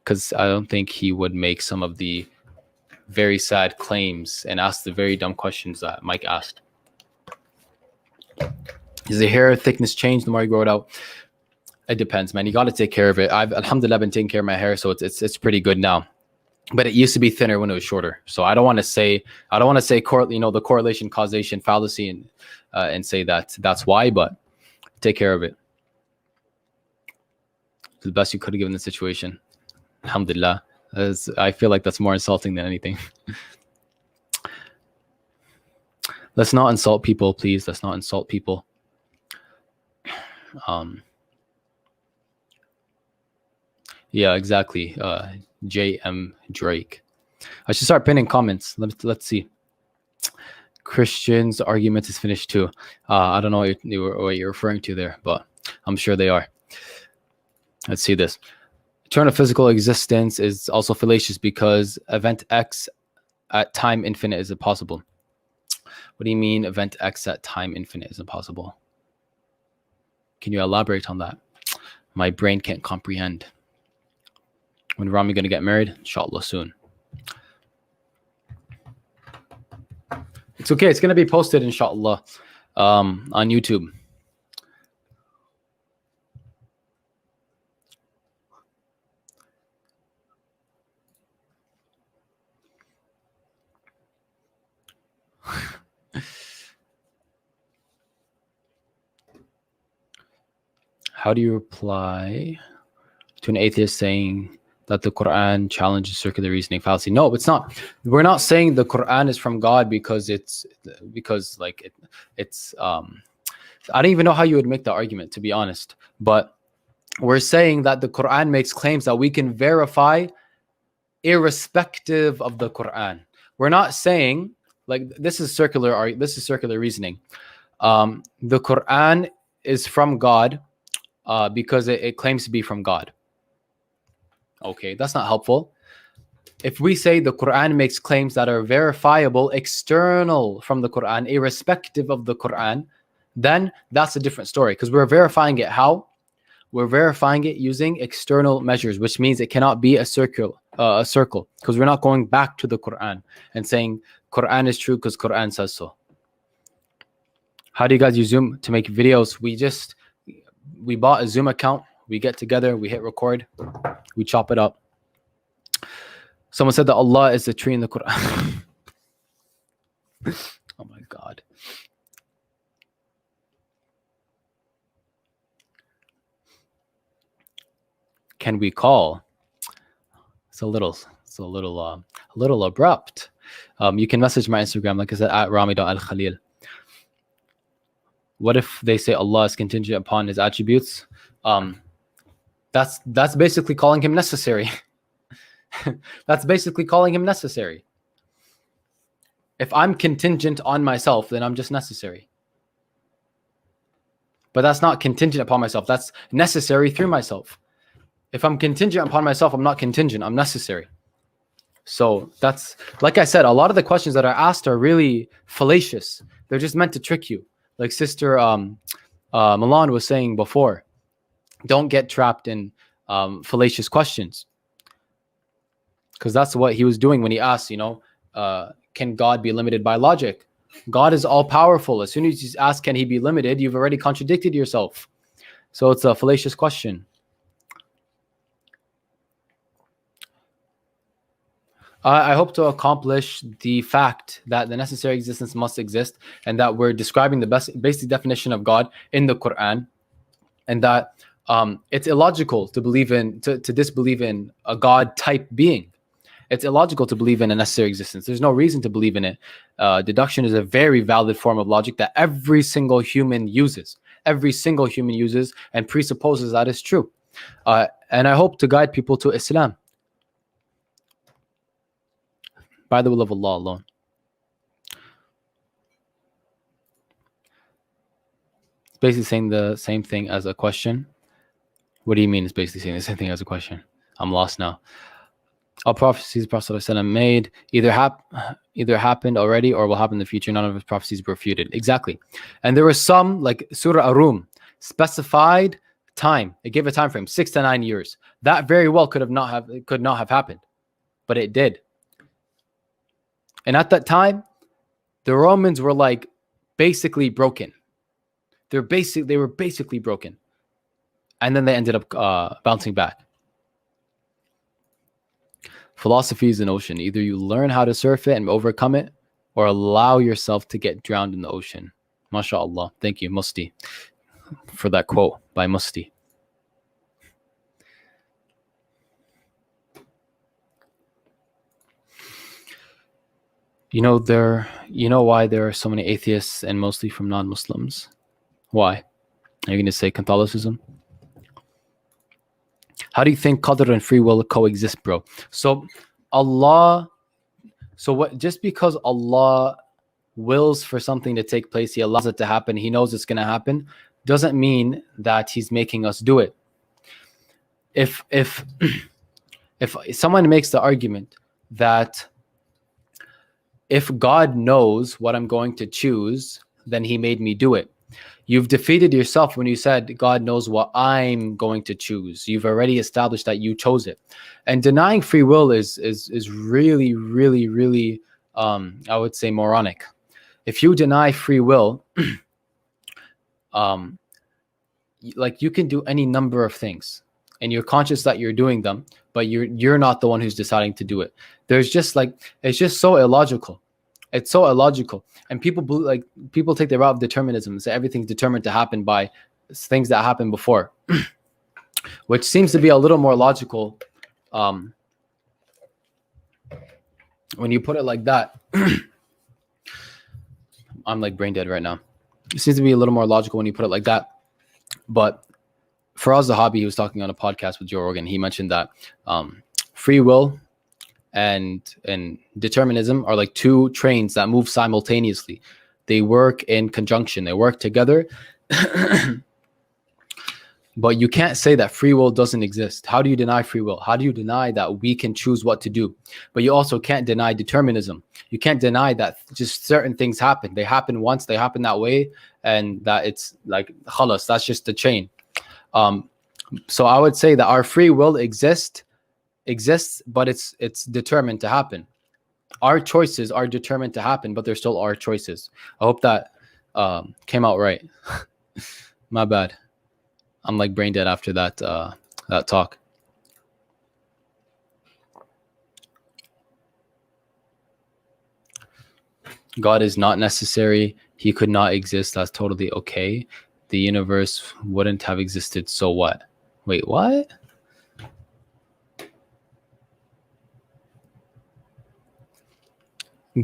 because I don't think he would make some of the very sad claims and ask the very dumb questions that Mike asked. Does the hair thickness change the more you grow it out? It depends, man. You got to take care of it. I've alhamdulillah been taking care of my hair, so it's pretty good now. But it used to be thinner when it was shorter. So I don't want to say the correlation, causation, fallacy, and say that that's why. But take care of it. the best you could have given the situation. Alhamdulillah. I feel like that's more insulting than anything. Let's not insult people, please. Let's not insult people. Yeah, exactly. J.M. Drake. I should start pinning comments. Let's see. Christian's argument is finished too. I don't know what you're referring to there, but I'm sure they are. Let's see this. Eternal physical existence is also fallacious because event X at time infinite is impossible. What do you mean event X at time infinite is impossible? Can you elaborate on that? My brain can't comprehend. When Rami going to get married? Inshallah soon. It's okay. It's going to be posted, inshallah, on YouTube. How do you reply to an atheist saying that the Qur'an challenges circular reasoning fallacy? No, it's not. We're not saying the Qur'an is from God because it's I don't even know how you would make the argument, to be honest. But we're saying that the Qur'an makes claims that we can verify irrespective of the Qur'an. We're not saying like this is circular reasoning. The Qur'an is from God because it claims to be from God. Okay, that's not helpful. If we say the Qur'an makes claims that are verifiable external from the Qur'an, irrespective of the Qur'an, then that's a different story, because we're verifying it how? We're verifying it using external measures, which means it cannot be a circle, because we're not going back to the Qur'an and saying Qur'an is true because Qur'an says so. How do you guys use Zoom to make videos? We bought a Zoom account. We get together, we hit record, we chop it up. Someone said that Allah is the tree in the Quran. Oh my God. Can we call? It's a little abrupt. You can message my Instagram, like I said, at Rami.al-Khaleel. What if they say Allah is contingent upon his attributes? That's basically calling him necessary. That's basically calling him necessary. If I'm contingent on myself, then I'm just necessary. But that's not contingent upon myself. That's necessary through myself. If I'm contingent upon myself, I'm not contingent. I'm necessary. So that's, like I said, a lot of the questions that are asked are really fallacious. They're just meant to trick you. Like Sister Milan was saying before. Don't get trapped in fallacious questions, because that's what he was doing when he asked, can God be limited by logic? God is all powerful. As soon as you ask, can he be limited, you've already contradicted yourself. So it's a fallacious question. I hope to accomplish the fact that the necessary existence must exist, and that we're describing the basic definition of God in the Quran, and that it's illogical to believe to disbelieve in a God type being. It's illogical to believe in a necessary existence. There's no reason to believe in it. Deduction is a very valid form of logic that every single human uses. Every single human uses and presupposes that is true. And I hope to guide people to Islam by the will of Allah alone. It's basically saying the same thing as a question. What do you mean it's basically saying the same thing as a question? I'm lost now. All prophecies the Prophet ﷺ made either happened already or will happen in the future. None of his prophecies were refuted. Exactly. And there were some, like Surah Ar-Rum, specified time. It gave a time frame, 6 to 9 years. That very well could not have happened, but it did. And at that time, the Romans were like basically broken. They were basically broken. And then they ended up bouncing back. Philosophy is an ocean. Either you learn how to surf it and overcome it, or allow yourself to get drowned in the ocean. MashaAllah. Thank you, Musti, for that quote by Musti. You know why there are so many atheists and mostly from non-Muslims? Why? Are you going to say Catholicism? How do you think qadr and free will coexist, bro? So just because Allah wills for something to take place, he allows it to happen, he knows it's going to happen, doesn't mean that he's making us do it. If someone makes the argument that if God knows what I'm going to choose, then he made me do it, you've defeated yourself when you said God knows what I'm going to choose. You've already established that you chose it. And denying free will is really, really, really, I would say, moronic. If you deny free will, like, you can do any number of things and you're conscious that you're doing them, but you're not the one who's deciding to do it. There's just it's just so illogical. It's so illogical. And people take the route of determinism and say everything's determined to happen by things that happened before, which seems to be a little more logical when you put it like that. I'm like brain dead right now. It seems to be a little more logical when you put it like that. But Faraz Zahabi, he was talking on a podcast with Joe Rogan. He mentioned that free will and determinism are like two trains that move simultaneously. They work in conjunction. They work together. But you can't say that free will doesn't exist. How do you deny free will? How do you deny that we can choose what to do? But you also can't deny determinism. You can't deny that just certain things happen. They happen once, they happen that way, and that it's like, khalas, that's just the chain. So I would say that our free will exists, but it's determined to happen. Our choices are determined to happen, but they're still our choices. I hope that came out right. My bad. I'm like brain dead after that talk. God is not necessary. He could not exist. That's totally okay. The universe wouldn't have existed. So what? Wait, what?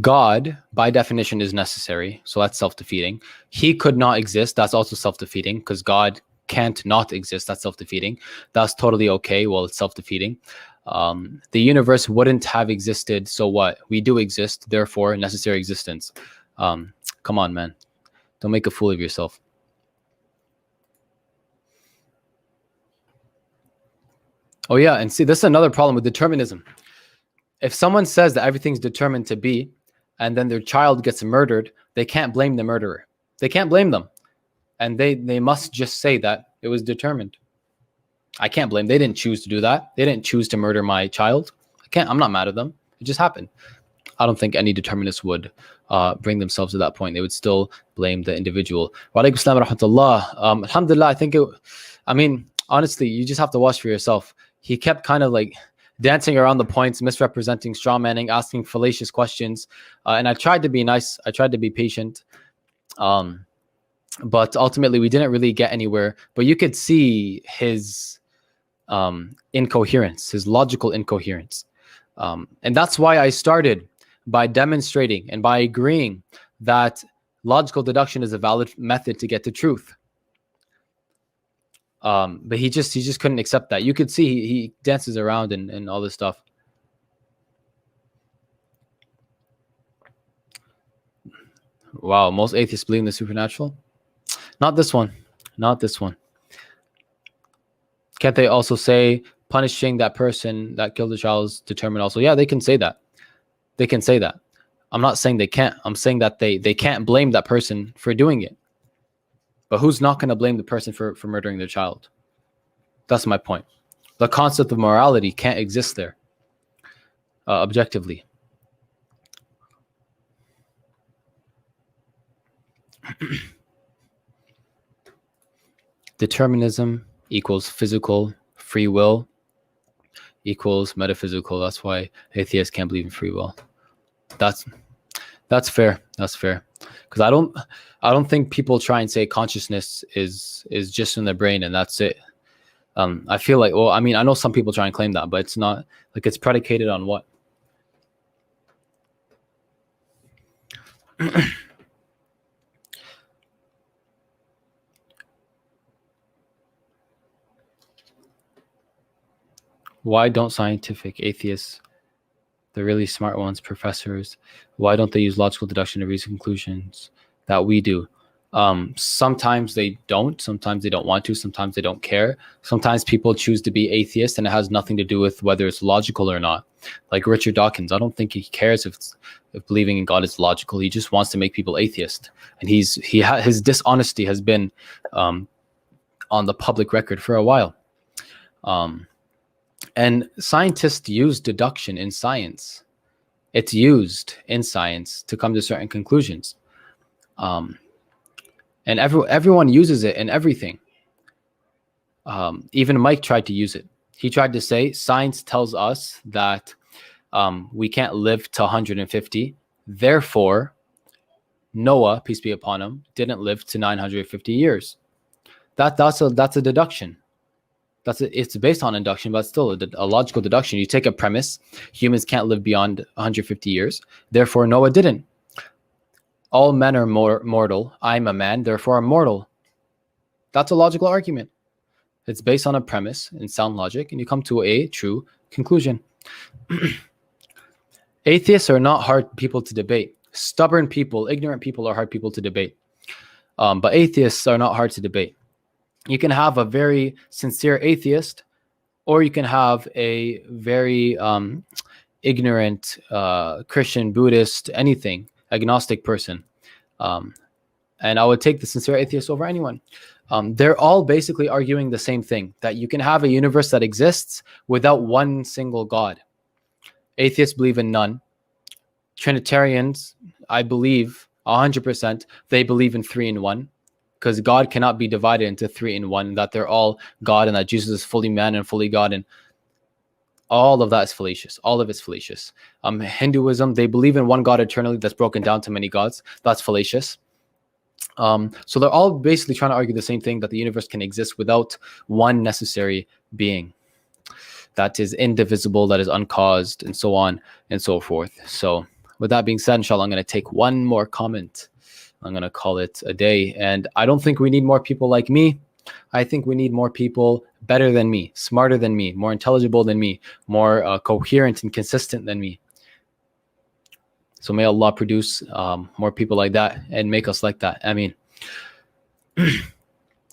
God, by definition, is necessary. So that's self-defeating. He could not exist. That's also self-defeating, because God can't not exist. That's self-defeating. That's totally okay. Well, it's self-defeating. The universe wouldn't have existed. So what? We do exist. Therefore, necessary existence. Come on, man. Don't make a fool of yourself. Oh, yeah. And see, this is another problem with determinism. If someone says that everything's determined to be, and then their child gets murdered, they can't blame the murderer. They can't blame them. And they must just say that it was determined. I can't blame. They didn't choose to do that. They didn't choose to murder my child. I'm not mad at them. It just happened. I don't think any determinists would bring themselves to that point. They would still blame the individual. Wa alaikum assalam wa rahmatullah. Alhamdulillah, honestly, you just have to watch for yourself. He kept kind of like dancing around the points, misrepresenting, strawmanning, asking fallacious questions. And I tried to be nice. I tried to be patient. But ultimately, we didn't really get anywhere. But you could see his incoherence, his logical incoherence. And that's why I started by demonstrating and by agreeing that logical deduction is a valid method to get to truth. But he just couldn't accept that. You could see he dances around and all this stuff. Wow, most atheists believe in the supernatural? Not this one. Not this one. Can't they also say punishing that person that killed the child is determined also? Yeah, they can say that. They can say that. I'm not saying they can't. I'm saying that they can't blame that person for doing it. But who's not going to blame the person for murdering their child? That's my point. The concept of morality can't exist there objectively. Determinism equals physical, free will equals metaphysical. That's why atheists can't believe in free will. That's fair. That's fair. Because I don't think people try and say consciousness is just in the brain and that's it. I feel like, I know some people try and claim that, but it's not. Like, it's predicated on what? Why don't scientific atheists, the really smart ones, professors, why don't they use logical deduction to reach conclusions that we do? Sometimes they don't. Sometimes they don't want to. Sometimes they don't care. Sometimes people choose to be atheist, and it has nothing to do with whether it's logical or not. Like Richard Dawkins, I don't think he cares if believing in God is logical. He just wants to make people atheist, and his dishonesty has been on the public record for a while. And scientists use deduction in science. It's used in science to come to certain conclusions. And everyone uses it in everything. Even Mike tried to use it. He tried to say, science tells us that we can't live to 150. Therefore, Noah, peace be upon him, didn't live to 950 years. That's a deduction. It's based on induction, but still a logical deduction. You take a premise: humans can't live beyond 150 years. Therefore, Noah didn't. All men are mortal. I'm a man, therefore I'm mortal. That's a logical argument. It's based on a premise and sound logic, and you come to a true conclusion. Atheists are not hard people to debate. Stubborn people, ignorant people are hard people to debate. But atheists are not hard to debate. You can have a very sincere atheist, or you can have a very ignorant Christian, Buddhist, anything, agnostic person. And I would take the sincere atheist over anyone. They're all basically arguing the same thing, that you can have a universe that exists without one single God. Atheists believe in none. Trinitarians, I believe 100%, they believe in 3 in 1, because God cannot be divided into 3 in 1, that they're all God and that Jesus is fully man and fully God, and all of that is fallacious. All of it's fallacious. Hinduism, they believe in one God eternally that's broken down to many gods. That's fallacious. So they're all basically trying to argue the same thing, that the universe can exist without one necessary being that is indivisible, that is uncaused, and so on and so forth. So with that being said, inshallah, I'm going to take one more comment. I'm going to call it a day. And I don't think we need more people like me. I think we need more people better than me, smarter than me, more intelligible than me, more coherent and consistent than me. So may Allah produce more people like that and make us like that. I mean,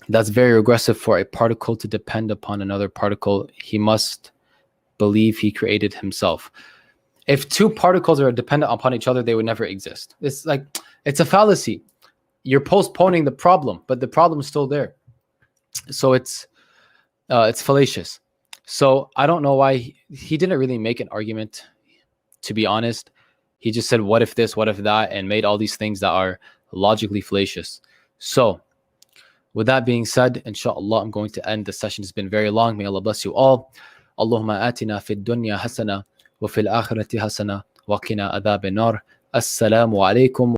that's very regressive for a particle to depend upon another particle. He must believe he created himself. If 2 particles are dependent upon each other, they would never exist. It's like, it's a fallacy. You're postponing the problem, but the problem is still there. So it's fallacious. So I don't know why he didn't really make an argument, to be honest. He just said, what if this, what if that, and made all these things that are logically fallacious. So with that being said, inshallah, I'm going to end the session. It's been very long. May Allah bless you all. Allahumma atina fid dunya hasana wa fil akhirati hasana wa qina adhab an-nar. Assalamu alaikum.